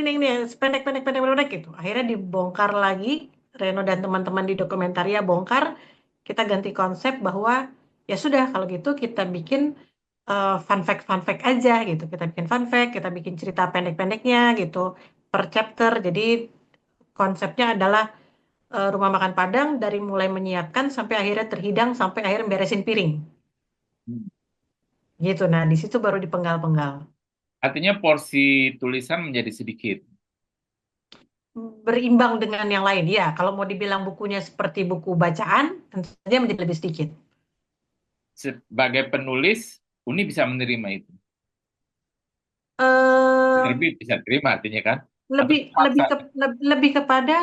ini pendek pendek pendek pendek gitu. Akhirnya dibongkar lagi, Reno dan teman-teman di dokumentaria bongkar, kita ganti konsep bahwa ya sudah kalau gitu kita bikin fun fact aja gitu. Kita bikin fun fact, kita bikin cerita pendek-pendeknya gitu per chapter. Jadi konsepnya adalah rumah makan Padang dari mulai menyiapkan sampai akhirnya terhidang sampai akhirnya beresin piring Hmm. gitu. Nah, di situ baru dipenggal-penggal. Artinya porsi tulisan menjadi sedikit. Berimbang dengan yang lain. Ya, kalau mau dibilang bukunya seperti buku bacaan, tentu saja menjadi lebih sedikit. Sebagai penulis, Uni bisa menerima itu. eh Terbit bisa terima artinya kan? Atau lebih terpaksa. lebih kepada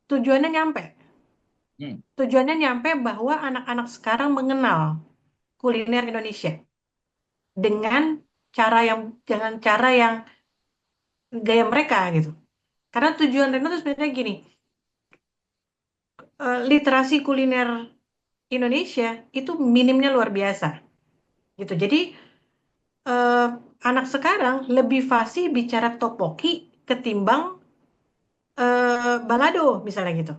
tujuannya nyampe. Hmm. Tujuannya nyampe bahwa anak-anak sekarang mengenal kuliner Indonesia dengan cara yang gaya mereka gitu. Karena tujuan Reno itu sebenarnya gini, literasi kuliner Indonesia itu minimnya luar biasa gitu. Jadi eh, anak sekarang lebih fasih bicara topoki ketimbang balado misalnya gitu.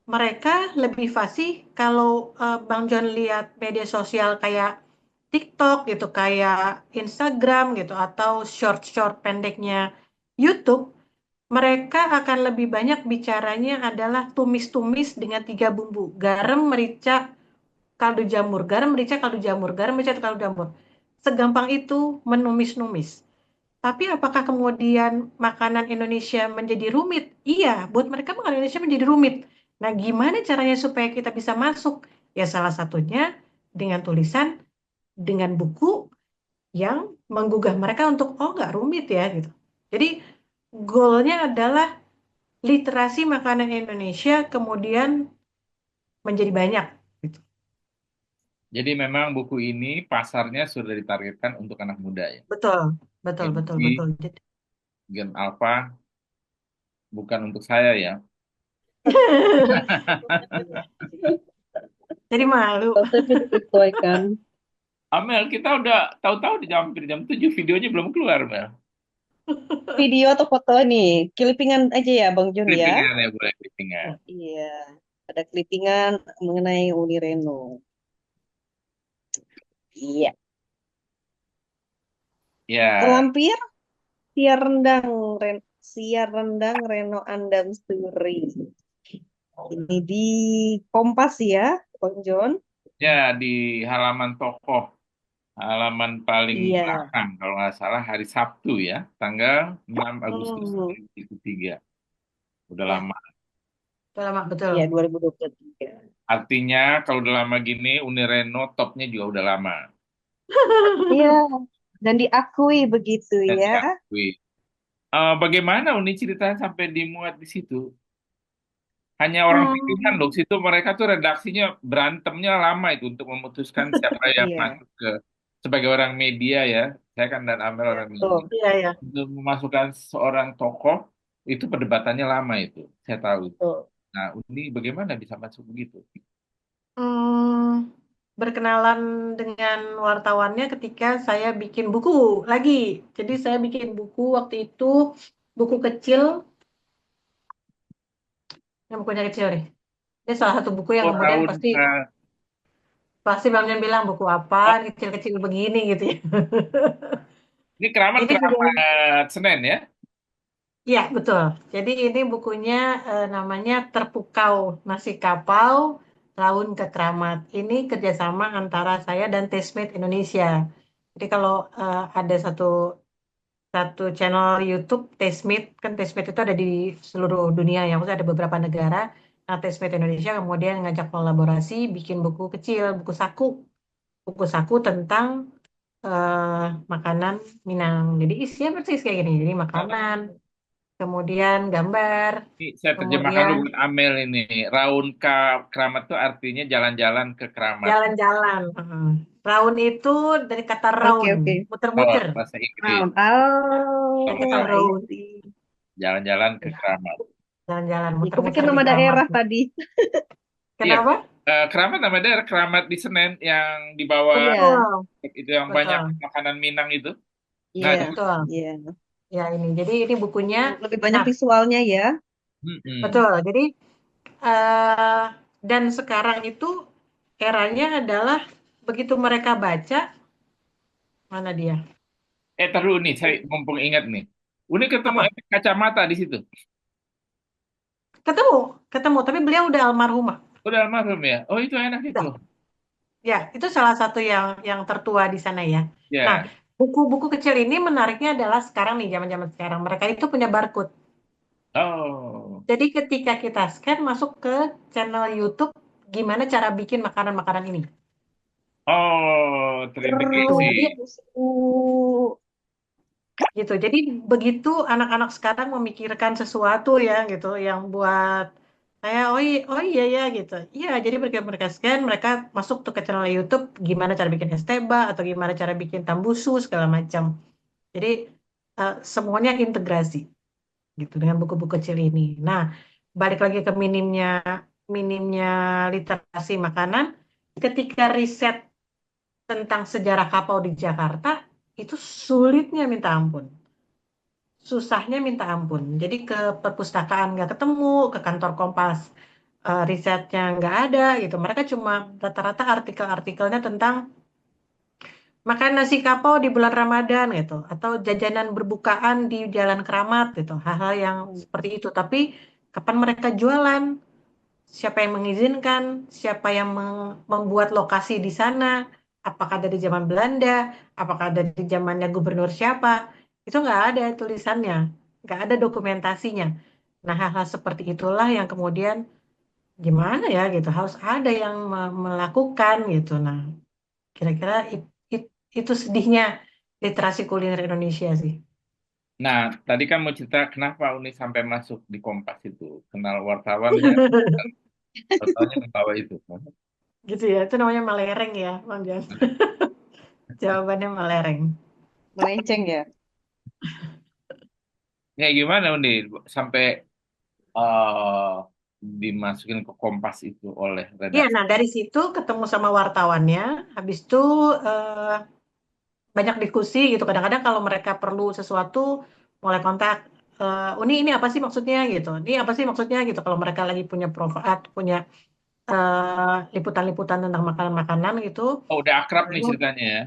Mereka lebih fasih kalau Bang John lihat media sosial kayak TikTok gitu, kayak Instagram gitu, atau short-short pendeknya YouTube, mereka akan lebih banyak bicaranya adalah tumis-tumis dengan 3 bumbu, garam, merica, kaldu jamur, garam, merica, kaldu jamur, garam, merica, kaldu jamur. Segampang itu menumis-numis. Tapi apakah kemudian makanan Indonesia menjadi rumit? Iya, buat mereka makanan Indonesia menjadi rumit. Nah, gimana caranya supaya kita bisa masuk? Ya salah satunya dengan tulisan, dengan buku yang menggugah mereka untuk, oh nggak rumit ya gitu. Jadi goalnya adalah literasi makanan Indonesia kemudian menjadi banyak gitu. Jadi memang buku ini pasarnya sudah ditargetkan untuk anak muda ya. Betul, betul, Gen betul, Z, betul. Jadi, Gen Alpha, bukan untuk saya ya. jadi malu. Konsepnya disesuaikan. Amel, kita udah tahu-tahu di hampir jam 7 videonya belum keluar, Mel. Video atau foto nih, clippingan aja ya Bang Jun ya. Clippingan ya, boleh clippingan. Iya, ada clippingan mengenai Uni Reno. Iya, Ya, lampir siar rendang, siar rendang Reno Andam Suri. Ini di Kompas ya, Bang Jon. ya di halaman tokoh halaman paling Iya. belakang kalau nggak salah hari Sabtu ya, tanggal 6 Agustus Hmm. 2023. Udah Ya, lama. udah lama betul. Iya, 2023. Artinya kalau udah lama gini, Unireno topnya juga udah lama. Iya, dan diakui begitu Dan ya. diakui. Bagaimana Uni ceritanya sampai dimuat di situ? Hanya orang pilihan Hmm, loh, situ mereka tuh redaksinya berantemnya lama itu untuk memutuskan siapa yang Iya, masuk ke sebagai orang media ya. Saya kan dan Amel ya, orang media. betul. iya ya. Untuk memasukkan seorang tokoh itu perdebatannya lama itu. Saya tahu itu. Betul. Nah, Uni bagaimana bisa masuk begitu? Hmm, berkenalan dengan wartawannya ketika saya bikin buku lagi. Jadi saya bikin buku waktu itu, buku kecil, yang bukunya kecil nih. Ini salah satu buku yang Oh, kemudian tahun pasti pasti banyak bilang buku apa, oh, kecil-kecil begini gitu ya. ini keramat Ini juga, keramat Senen ya? ya betul. Jadi ini bukunya namanya Terpukau Nasi Kapau Laun ke Keramat. Ini kerjasama antara saya dan Tastemade Indonesia. Jadi kalau ada satu satu channel YouTube Tastemade, kan Tastemade itu ada di seluruh dunia ya, maksudnya ada beberapa negara. Nah, Tastemade Indonesia kemudian ngajak kolaborasi bikin buku kecil, buku saku tentang makanan Minang. Jadi isinya persis kayak gini. Jadi makanan, Oh, kemudian gambar, ini saya terjemahkan kemudian dulu buat Amel ini. Raun keramat itu artinya jalan-jalan ke keramat. jalan-jalan. Raun itu dari kata Oke, raun, oke. Oh, muter-muter. bahasa Inggris. Nah, Itu oh, I raun. see. Jalan-jalan ke Ya, keramat. jalan-jalan, Aku pikir muter-muter di nama keramat. daerah tadi. Iya, Kenapa? keramat nama daerah keramat di Senen yang di bawah Iya, Betul, itu yang banyak betul, makanan Minang itu. Nah, iya, itu, betul. iya. Ya ini, jadi ini bukunya. Lebih banyak Nah, visualnya ya. mm-mm. betul. Jadi eh dan sekarang itu eranya adalah begitu mereka baca, mana dia? Taruh nih, saya mumpung ingat nih. Udah ketemu Apa? efek kacamata di situ. Ketemu, ketemu. Tapi beliau udah almarhumah. Udah almarhum ya. Oh, itu enak itu. Udah. Ya, itu salah satu yang tertua di sana ya. Nah, Ya. buku-buku kecil ini menariknya adalah sekarang nih, zaman-zaman sekarang. Mereka itu punya barcode. Oh. Jadi ketika kita scan masuk ke channel YouTube, gimana cara bikin makanan-makanan ini. Oh, Gitu. terintegrasi. Jadi gitu. Jadi begitu anak-anak sekarang memikirkan sesuatu ya gitu, yang buat kayak oh iya ya gitu. Iya, jadi mereka mereka scan, mereka masuk tuh ke channel YouTube gimana cara bikin esteba atau gimana cara bikin tambusu segala macam. Jadi semuanya integrasi gitu dengan buku-buku kecil ini. Nah, balik lagi ke minimnya literasi makanan, ketika riset tentang sejarah kapau di Jakarta itu sulitnya minta ampun. Susahnya minta ampun. Jadi ke perpustakaan nggak ketemu, ke kantor Kompas risetnya nggak ada gitu. Mereka cuma rata-rata artikel-artikelnya tentang makan nasi kapau di bulan Ramadan gitu, atau jajanan berbukaan di Jalan Keramat gitu. Hal-hal yang seperti itu. Tapi kapan mereka jualan? Siapa yang mengizinkan? Siapa yang membuat lokasi di sana? Apakah dari zaman Belanda? Apakah dari zamannya gubernur siapa? Itu nggak ada tulisannya, nggak ada dokumentasinya. Nah, hal-hal seperti itulah yang kemudian gimana ya gitu, harus ada yang melakukan gitu. Nah, kira-kira itu sedihnya literasi kuliner Indonesia sih. Nah, tadi kan mau cerita kenapa Uni sampai masuk di Kompas itu. Kenal wartawannya, wartawannya membawa itu. Gitu ya, itu namanya melereng ya, Bang Jan. Jawabannya melereng. Melenceng ya. Ya gimana Uni sampai eh dimasukin ke Kompas itu oleh Iya, redaksi. nah dari situ ketemu sama wartawannya, habis itu eh, banyak diskusi gitu. Kadang-kadang kalau mereka perlu sesuatu, mulai kontak, Uni ini apa sih maksudnya gitu. Ini apa sih maksudnya gitu. Kalau mereka lagi punya profil, punya liputan-liputan tentang makanan-makanan gitu. Oh, udah akrab nih Lalu, ceritanya ya.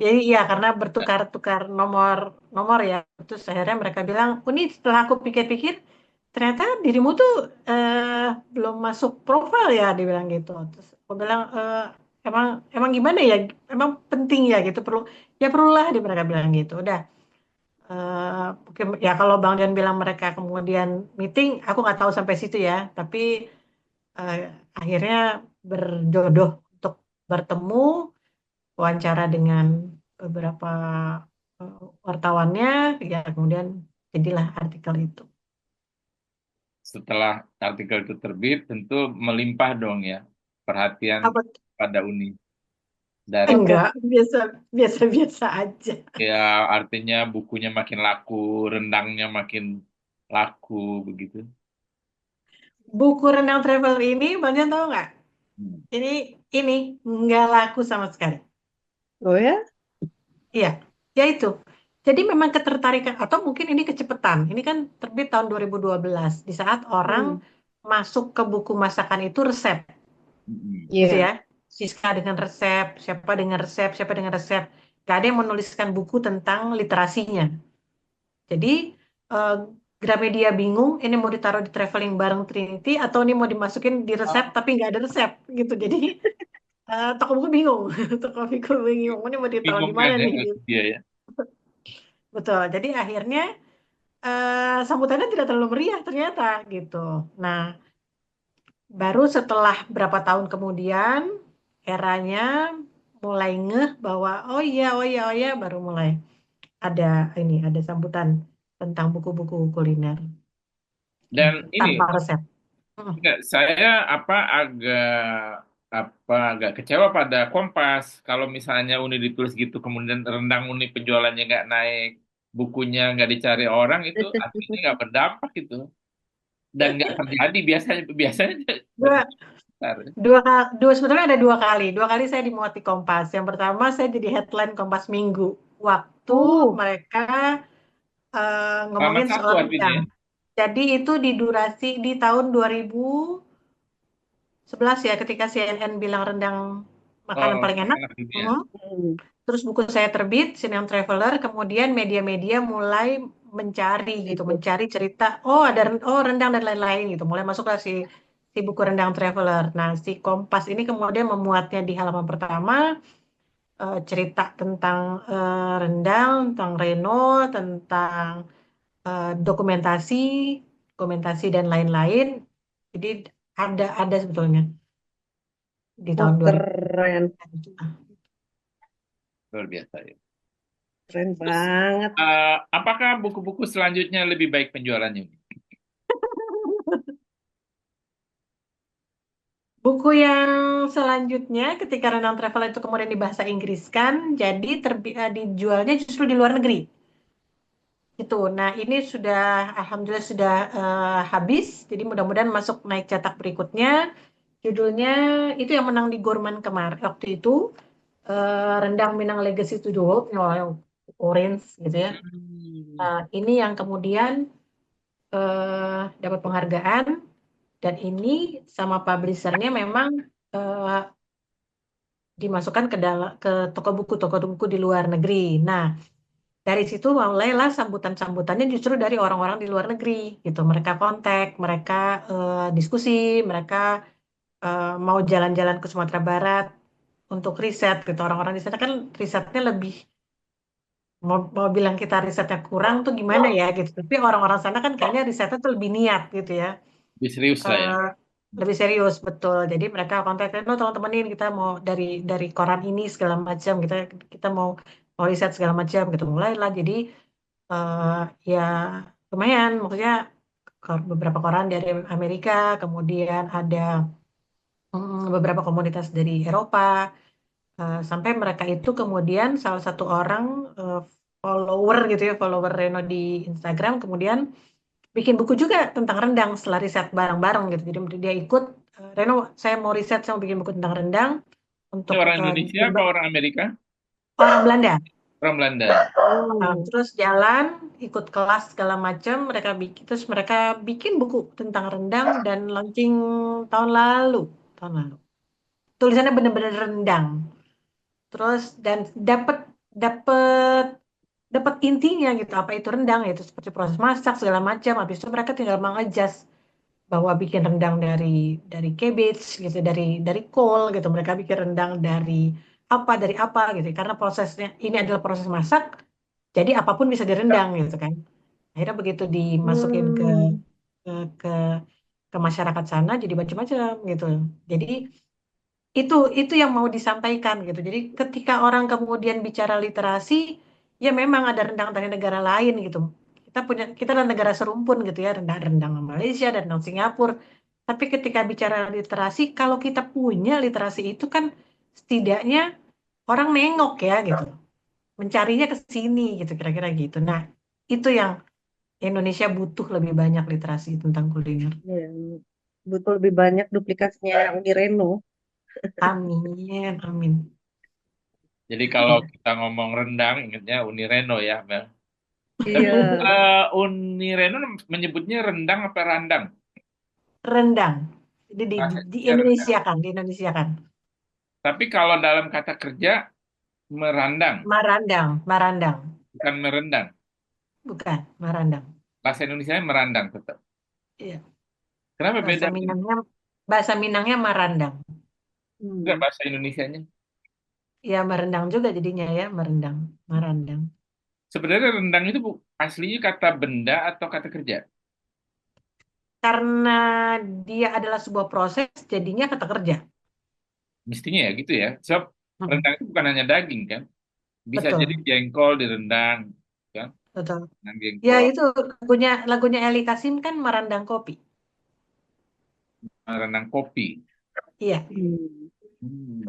ya iya karena bertukar-tukar nomor nomor ya. Terus akhirnya mereka bilang, Uni setelah aku pikir-pikir, ternyata dirimu tuh belum masuk profil ya, dibilang gitu. Terus aku bilang, emang emang gimana ya, emang penting ya gitu, perlu ya, perlulah dia, mereka bilang gitu. Udah, mungkin ya kalau Bang Dian bilang mereka kemudian meeting, aku nggak tahu sampai situ ya, tapi eh, akhirnya berjodoh untuk bertemu, wawancara dengan beberapa wartawannya, ya kemudian jadilah artikel itu. Setelah artikel itu terbit, tentu melimpah dong ya perhatian Apa pada Uni dari enggak, biasa biasa biasa aja. ya artinya bukunya makin laku, rendangnya makin laku begitu. Buku Rendang Traveler ini, Bang Dian tahu nggak? Hmm. Ini ini nggak laku sama sekali. Oh ya? Iya, ya itu. Jadi memang ketertarikan, atau mungkin ini kecepatan. Ini kan terbit tahun 2012, di saat orang Hmm. masuk ke buku masakan itu resep, Hmm. gitu Iya. ya. Siska dengan resep, siapa dengan resep, siapa dengan resep. Gak ada yang menuliskan buku tentang literasinya. Jadi eh, Gramedia bingung, ini mau ditaruh di traveling bareng Trinity atau ini mau dimasukin di resep Oh, tapi nggak ada resep, gitu. Jadi toko buku bingung, toko buku bingung, ini mau ditaruh di bingung kan mana ya nih? Gitu. dia ya. Betul. Jadi akhirnya sambutannya tidak terlalu meriah ternyata gitu. Nah, baru setelah berapa tahun kemudian eranya mulai ngeh bahwa oh iya, oh iya, oh iya, baru mulai ada ada sambutan tentang buku-buku kuliner Dan tanpa ini resep. Hmm. enggak, saya agak kecewa pada Kompas kalau misalnya Uni ditulis gitu kemudian rendang Uni penjualannya nggak naik, bukunya nggak dicari orang itu artinya nggak berdampak itu dan nggak terjadi biasanya biasanya Dua, besar. dua sebetulnya ada dua kali saya dimuat di Kompas. Yang pertama saya jadi headline Kompas Minggu waktu Oh, mereka Selamat ngomongin satu soal artinya rendang. ya. Jadi itu di durasi di tahun 2011 ya, ketika CNN bilang rendang makanan Oh, paling enak. enak dunia. Mhm. hmm. Terus buku saya terbit, CNN Traveler, kemudian media-media mulai mencari gitu, Itu. mencari cerita, oh ada rendang dan lain-lain gitu. Mulai masuklah si buku Rendang Traveler. Nah, si Kompas ini kemudian memuatnya di halaman pertama, cerita tentang rendang, tentang Reno, tentang dokumentasi, dokumentasi dan lain-lain. Jadi ada sebetulnya di Oh, tahun 2000. keren. Luar biasa ya. Keren Terus banget. apakah buku-buku selanjutnya lebih baik penjualannya? Buku yang selanjutnya ketika Renang Travel itu kemudian dibahasa Inggriskan, jadi dijualnya justru di luar negeri. Itu. Nah, ini sudah alhamdulillah sudah habis. Jadi mudah-mudahan masuk naik cetak berikutnya. Judulnya itu yang menang di Gorman kemarin waktu itu, Rendang Minang Legacy to the World, yang orange gitu ya. Hmm. Ini yang kemudian dapat penghargaan, dan ini sama publishernya memang eh, dimasukkan ke toko buku di luar negeri. Nah, dari situ mulailah sambutan-sambutannya justru dari orang-orang di luar negeri gitu. Mereka kontak, mereka diskusi, mereka mau jalan-jalan ke Sumatera Barat untuk riset gitu. Orang-orang di sana kan risetnya lebih, mau bilang kita risetnya kurang tuh gimana ya gitu. Tapi orang-orang sana kan kayaknya risetnya tuh lebih niat gitu ya. Lebih serius lah ya. eh, Lebih serius, betul. Jadi mereka kontak, no tolong temenin, kita mau dari koran ini segala macam, kita kita mau mau riset segala macam gitu. Mulailah jadi eh, ya lumayan, maksudnya beberapa koran dari Amerika, kemudian ada beberapa komunitas dari Eropa, sampai mereka itu kemudian salah satu orang eh, follower gitu ya, follower Reno di Instagram, kemudian bikin buku juga tentang rendang setelah riset bareng-bareng gitu. Jadi dia ikut, Reno, saya mau riset, saya mau bikin buku tentang rendang Ini untuk orang Indonesia apa orang Amerika? orang Belanda. Orang Belanda. Oh, Terus jalan, ikut kelas segala macam, terus mereka bikin buku tentang rendang dan launching tahun lalu, tahun lalu. Tulisannya bener-bener rendang. Terus dan dapat dapat dapat intinya gitu, apa itu rendang, itu seperti proses masak segala macam. Habis itu mereka tinggal mengadjust bahwa bikin rendang dari cabbage gitu, dari kol gitu. Mereka bikin rendang dari apa gitu. Karena prosesnya ini adalah proses masak, jadi apapun bisa direndang gitu kan. Akhirnya begitu dimasukin Hmm. ke ke, ke masyarakat sana jadi macam-macam gitu. Jadi itu yang mau disampaikan gitu. Jadi ketika orang kemudian bicara literasi, ya memang ada rendang dari negara lain gitu. Kita adalah negara serumpun gitu ya, rendang-rendang Malaysia dan rendang Singapura. Tapi ketika bicara literasi, kalau kita punya literasi itu kan setidaknya orang nengok ya gitu, mencarinya ke sini gitu kira-kira gitu. Nah, itu yang Indonesia butuh lebih banyak literasi tentang kuliner. Ya, butuh lebih banyak duplikasinya Uni Reno. Amin, amin. Jadi kalau Iya. kita ngomong rendang, ingatnya Uni Reno ya, Mel. Iya. Uni Reno menyebutnya rendang apa randang? Rendang. Jadi di Bahasanya rendang. Indonesia kan, di Indonesia kan. Tapi kalau dalam kata kerja, merandang, Marandang, marandang. bukan merendang. Bukan, marandang. Bahasa Indonesia merandang tetap. Iya. Kenapa Bahasa beda? Minangnya bahasa Minangnya marandang. Enggak Hmm. bahasa Indonesianya. Ya merendang juga jadinya ya, merendang, marandang. Sebenarnya rendang itu aslinya kata benda atau kata kerja? Karena dia adalah sebuah proses, jadinya kata kerja. Mestinya ya gitu ya. Sebab Mm, rendang itu bukan hanya daging kan. Bisa jadi betul, jengkol direndang kan. betul. Rendang Ya jengkol, itu lagunya Eli Kasim kan Marandang Kopi. rendang kopi. Iya. Hmm. Hmm,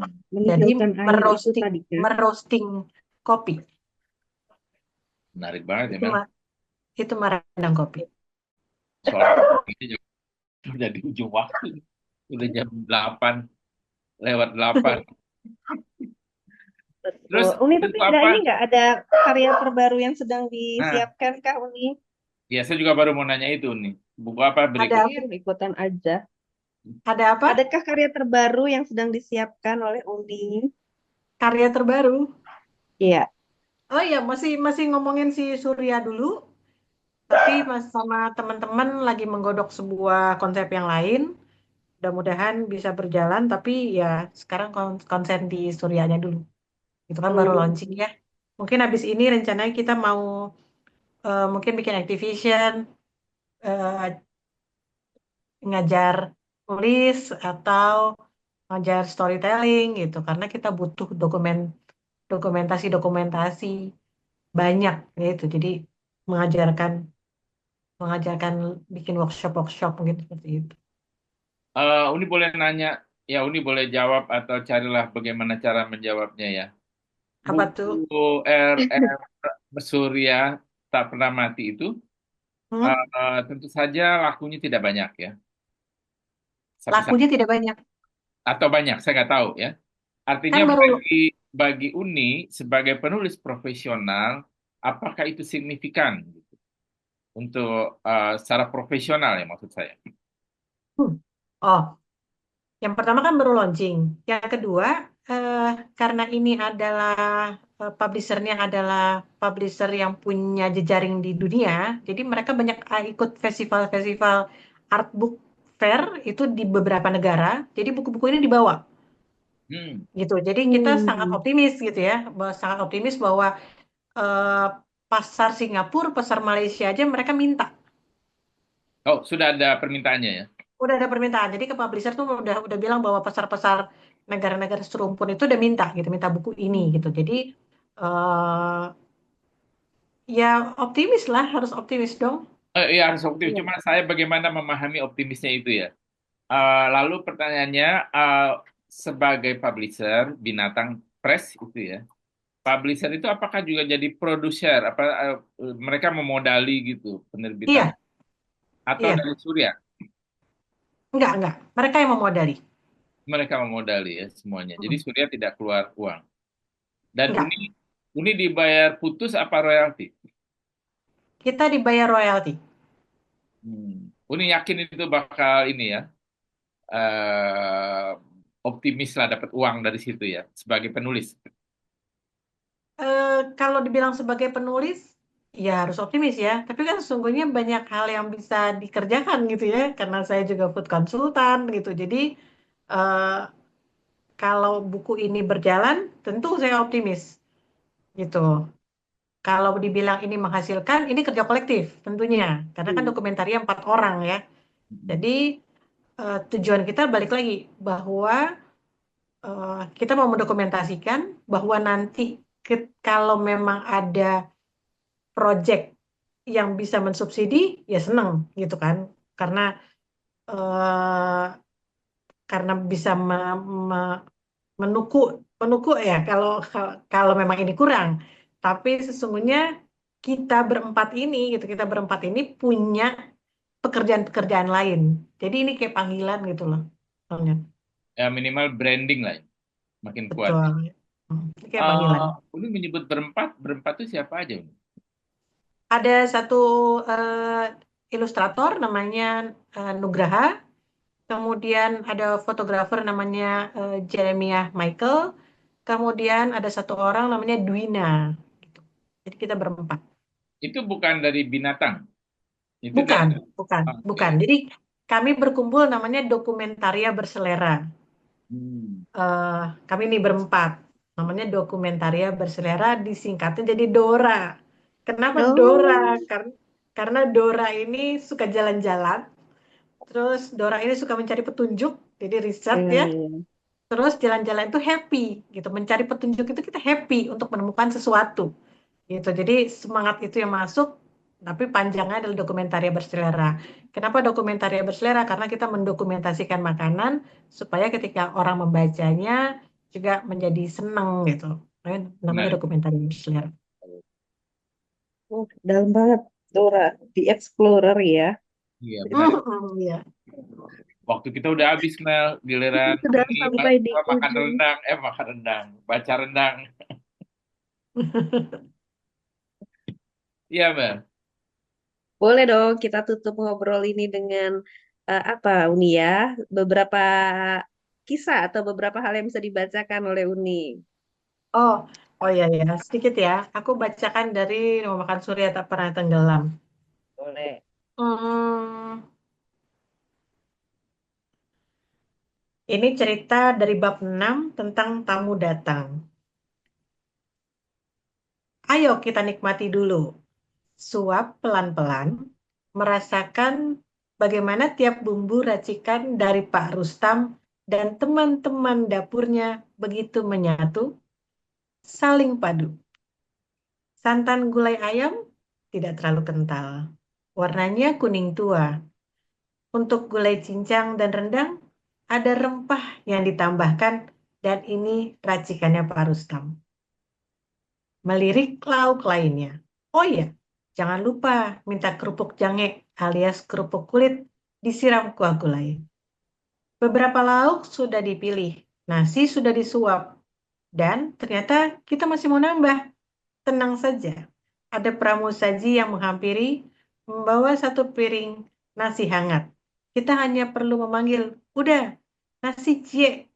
Jadi Menihilkan air itu merosting tadi kan. merosting kopi. menarik banget ya Itu Mel. ma- itu Marandang Kopi. Soalnya ini juga udah di ujung waktu. Udah jam 8 lewat 8. Betul. Terus Uni tapi itu ada apa? ini nggak ada karya terbaru yang sedang Nah, disiapkan Kak Uni? ya saya juga baru mau nanya itu nih. Buku apa berikut? Ada Ikutan aja. ada apa? Adakah karya terbaru yang sedang disiapkan oleh Uni? Karya terbaru. Iya. Oh iya, masih masih ngomongin si Surya dulu, tapi sama teman-teman lagi menggodok sebuah konsep yang lain. Mudah-mudahan bisa berjalan, tapi ya sekarang konsen di Suryanya dulu. Itu kan baru launching Hmm. ya. Mungkin habis ini rencananya kita mau mungkin bikin Activision, eh, ngajar tulis atau ngajar storytelling gitu, karena kita butuh dokumentasi banyak gitu. Jadi mengajarkan mengajarkan bikin workshop-workshop mungkin seperti itu. Uni boleh nanya, ya Uni boleh jawab atau carilah bagaimana cara menjawabnya ya. Apa tuh? Buku RR Surya Tak Pernah Mati itu Hmm? tentu saja lakunya tidak banyak ya. Sampai Lakunya tidak banyak. atau banyak, saya nggak tahu ya. Artinya Kan baru bagi Uni sebagai penulis profesional, apakah itu signifikan gitu, untuk secara profesional ya maksud saya. hmm. Oh, yang pertama kan baru launching. Yang kedua, eh, karena ini adalah publishernya adalah publisher yang punya jejaring di dunia, jadi mereka banyak ikut festival-festival art book fair itu di beberapa negara. Jadi buku-buku ini dibawa Hmm. gitu. Jadi kita sangat Hmm. optimis gitu ya, sangat optimis bahwa eh, pasar Singapura, pasar Malaysia aja mereka minta. Oh, sudah ada permintaannya ya. Udah ada permintaan. Jadi ke publisher tuh udah bilang bahwa pasar-pasar negara-negara serumpun itu udah minta gitu, minta buku ini gitu. Jadi eh ya optimis lah, harus optimis dong. Iya harus optimis. Iya. Cuma saya bagaimana memahami optimisnya itu ya. Lalu pertanyaannya, sebagai publisher Binatang Press itu ya, publisher itu apakah juga jadi produser? Apa mereka memodali gitu penerbitan Iya, atau iya. dari Surya? Enggak. Mereka yang memodali. Mereka memodali ya semuanya. Jadi Hmm, Surya tidak keluar uang. Dan enggak. Uni dibayar putus apa royalti? Kita dibayar royalti. Uni yakin itu bakal ini ya, eh optimis lah dapat uang dari situ ya sebagai penulis. Kalau dibilang sebagai penulis, ya harus optimis ya. Tapi kan sesungguhnya banyak hal yang bisa dikerjakan gitu ya, karena saya juga food consultant gitu. Jadi eh, kalau buku ini berjalan, tentu saya optimis gitu. Kalau dibilang ini menghasilkan, ini kerja kolektif tentunya, karena kan Hmm. dokumentarinya 4 orang ya. Mm-mm. Jadi tujuan kita balik lagi bahwa kita mau mendokumentasikan bahwa nanti kalau memang ada project yang bisa mensubsidi, ya seneng gitu kan, karena eh, karena bisa me- menuku menuku ya kalau memang ini kurang. Tapi sesungguhnya kita berempat ini punya pekerjaan-pekerjaan lain. Jadi ini kayak panggilan gitu loh. Soalnya. Ya minimal branding lah, makin kuat. Betul. Ini kayak panggilan. Uni menyebut berempat, berempat itu siapa aja, Uni? Ada satu eh, ilustrator namanya Nugraha, kemudian ada fotografer namanya Jeremiah Michael, kemudian ada satu orang namanya Dwina. Gitu. Jadi kita berempat. Itu bukan dari binatang, itu Bukan, dari. bukan, Oke. bukan. Jadi kami berkumpul namanya Dokumentaria Berselera. Hmm. eh Kami ini berempat. Namanya Dokumentaria Berselera, disingkatnya jadi Dora. Kenapa Dora? Oh, Karena Dora ini suka jalan-jalan, terus Dora ini suka mencari petunjuk, jadi riset iya, ya. iya. Terus jalan-jalan itu happy, gitu. Mencari petunjuk itu kita happy untuk menemukan sesuatu, gitu. Jadi semangat itu yang masuk, tapi panjangnya adalah dokumentaria berselera. Kenapa dokumentaria berselera? Karena kita mendokumentasikan makanan supaya ketika orang membacanya juga menjadi seneng gitu. Namanya Menarik. dokumentaria berselera. Dalam banget, Dora, di Explorer ya. Iya, benar. Iya. Waktu kita udah habis, Mel. Giliran Sudah Uni sampai di makan ujung. rendang. Makan rendang. Baca rendang. Iya, Mel. Boleh dong kita tutup ngobrol ini dengan apa Uni ya? Beberapa kisah atau beberapa hal yang bisa dibacakan oleh Uni. Oh, oh ya ya, sedikit ya. Aku bacakan dari Rumah Makan Surya Tak Pernah Tenggelam. Boleh. Hmm, ini cerita dari bab 6 tentang tamu datang. Ayo kita nikmati dulu. Suap pelan-pelan, merasakan bagaimana tiap bumbu racikan dari Pak Rustam dan teman-teman dapurnya begitu menyatu, saling padu. Santan gulai ayam tidak terlalu kental. Warnanya kuning tua. Untuk gulai cincang dan rendang, ada rempah yang ditambahkan dan ini racikannya Pak Rustam. Melirik lauk lainnya. Oh iya, jangan lupa minta kerupuk jange alias kerupuk kulit disiram kuah gulai. Beberapa lauk sudah dipilih, nasi sudah disuap, dan ternyata kita masih mau nambah. Tenang saja, ada pramusaji yang menghampiri membawa satu piring nasi hangat. Kita hanya perlu memanggil, udah, nasi cie,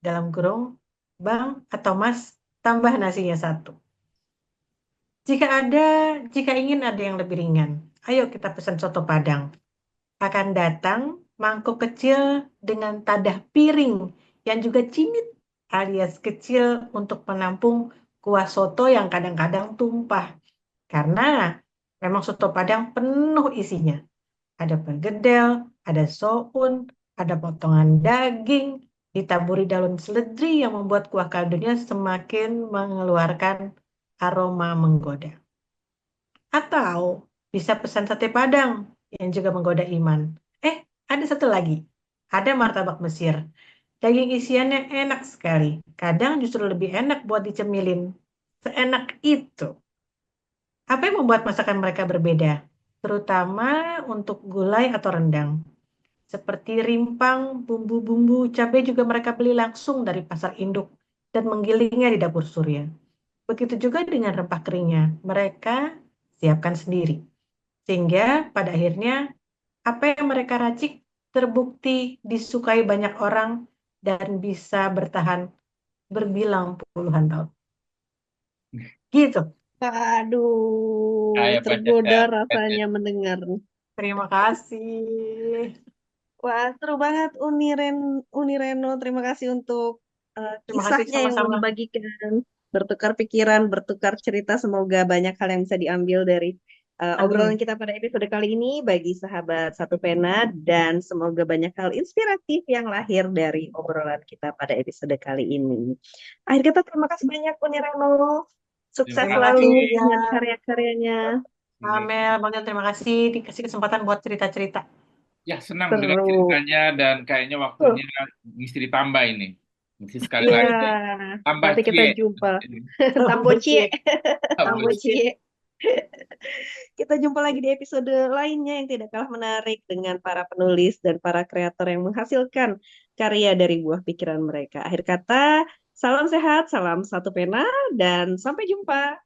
dalam kurung, bang atau mas, tambah nasinya satu. Jika ada, jika ingin ada yang lebih ringan, ayo kita pesan soto Padang. Akan datang mangkuk kecil dengan tadah piring yang juga cimit alias kecil untuk menampung kuah soto yang kadang-kadang tumpah. Karena memang soto Padang penuh isinya. Ada pergedel, ada soun, ada potongan daging, ditaburi daun seledri yang membuat kuah kaldunya semakin mengeluarkan aroma menggoda. Atau bisa pesan sate Padang yang juga menggoda iman. Ada satu lagi. Ada martabak Mesir. Daging isiannya enak sekali. Kadang justru lebih enak buat dicemilin. Seenak itu. Apa yang membuat masakan mereka berbeda? Terutama untuk gulai atau rendang. Seperti rimpang, bumbu-bumbu, cabai juga mereka beli langsung dari pasar induk dan menggilingnya di dapur surya. Begitu juga dengan rempah keringnya. Mereka siapkan sendiri. Sehingga pada akhirnya apa yang mereka racik terbukti disukai banyak orang dan bisa bertahan berbilang puluhan tahun. Gitu. Aduh, Kayak baca tergoda cerpen ya. rasanya mendengar. Terima kasih. Wah, seru banget Uni Reno. Terima kasih untuk Terima kasih kisahnya yang mau sama-sama. dibagikan. Bertukar pikiran, bertukar cerita. Semoga banyak hal yang bisa diambil dari obrolan Amin. kita pada episode kali ini bagi sahabat Satu Pena dan semoga banyak hal inspiratif yang lahir dari obrolan kita pada episode kali ini. Akhir kata terima kasih banyak Uni Reno. Terima Sukses Terima selalu kasih kasih. ya, dengan karya-karyanya. Ini. Amel. Bang Jon, terima kasih dikasih kesempatan buat cerita-cerita. Ya, senang dengan Seru. ceritanya dan kayaknya waktunya mesti ditambah ini. Mesti sekali Iya, lagi. Tambah nanti kita cie. jumpa. Boci. Tambocie, Boci. Tambocie. Kita jumpa lagi di episode lainnya yang tidak kalah menarik dengan para penulis dan para kreator yang menghasilkan karya dari buah pikiran mereka. Akhir kata, salam sehat, salam satu pena, dan sampai jumpa.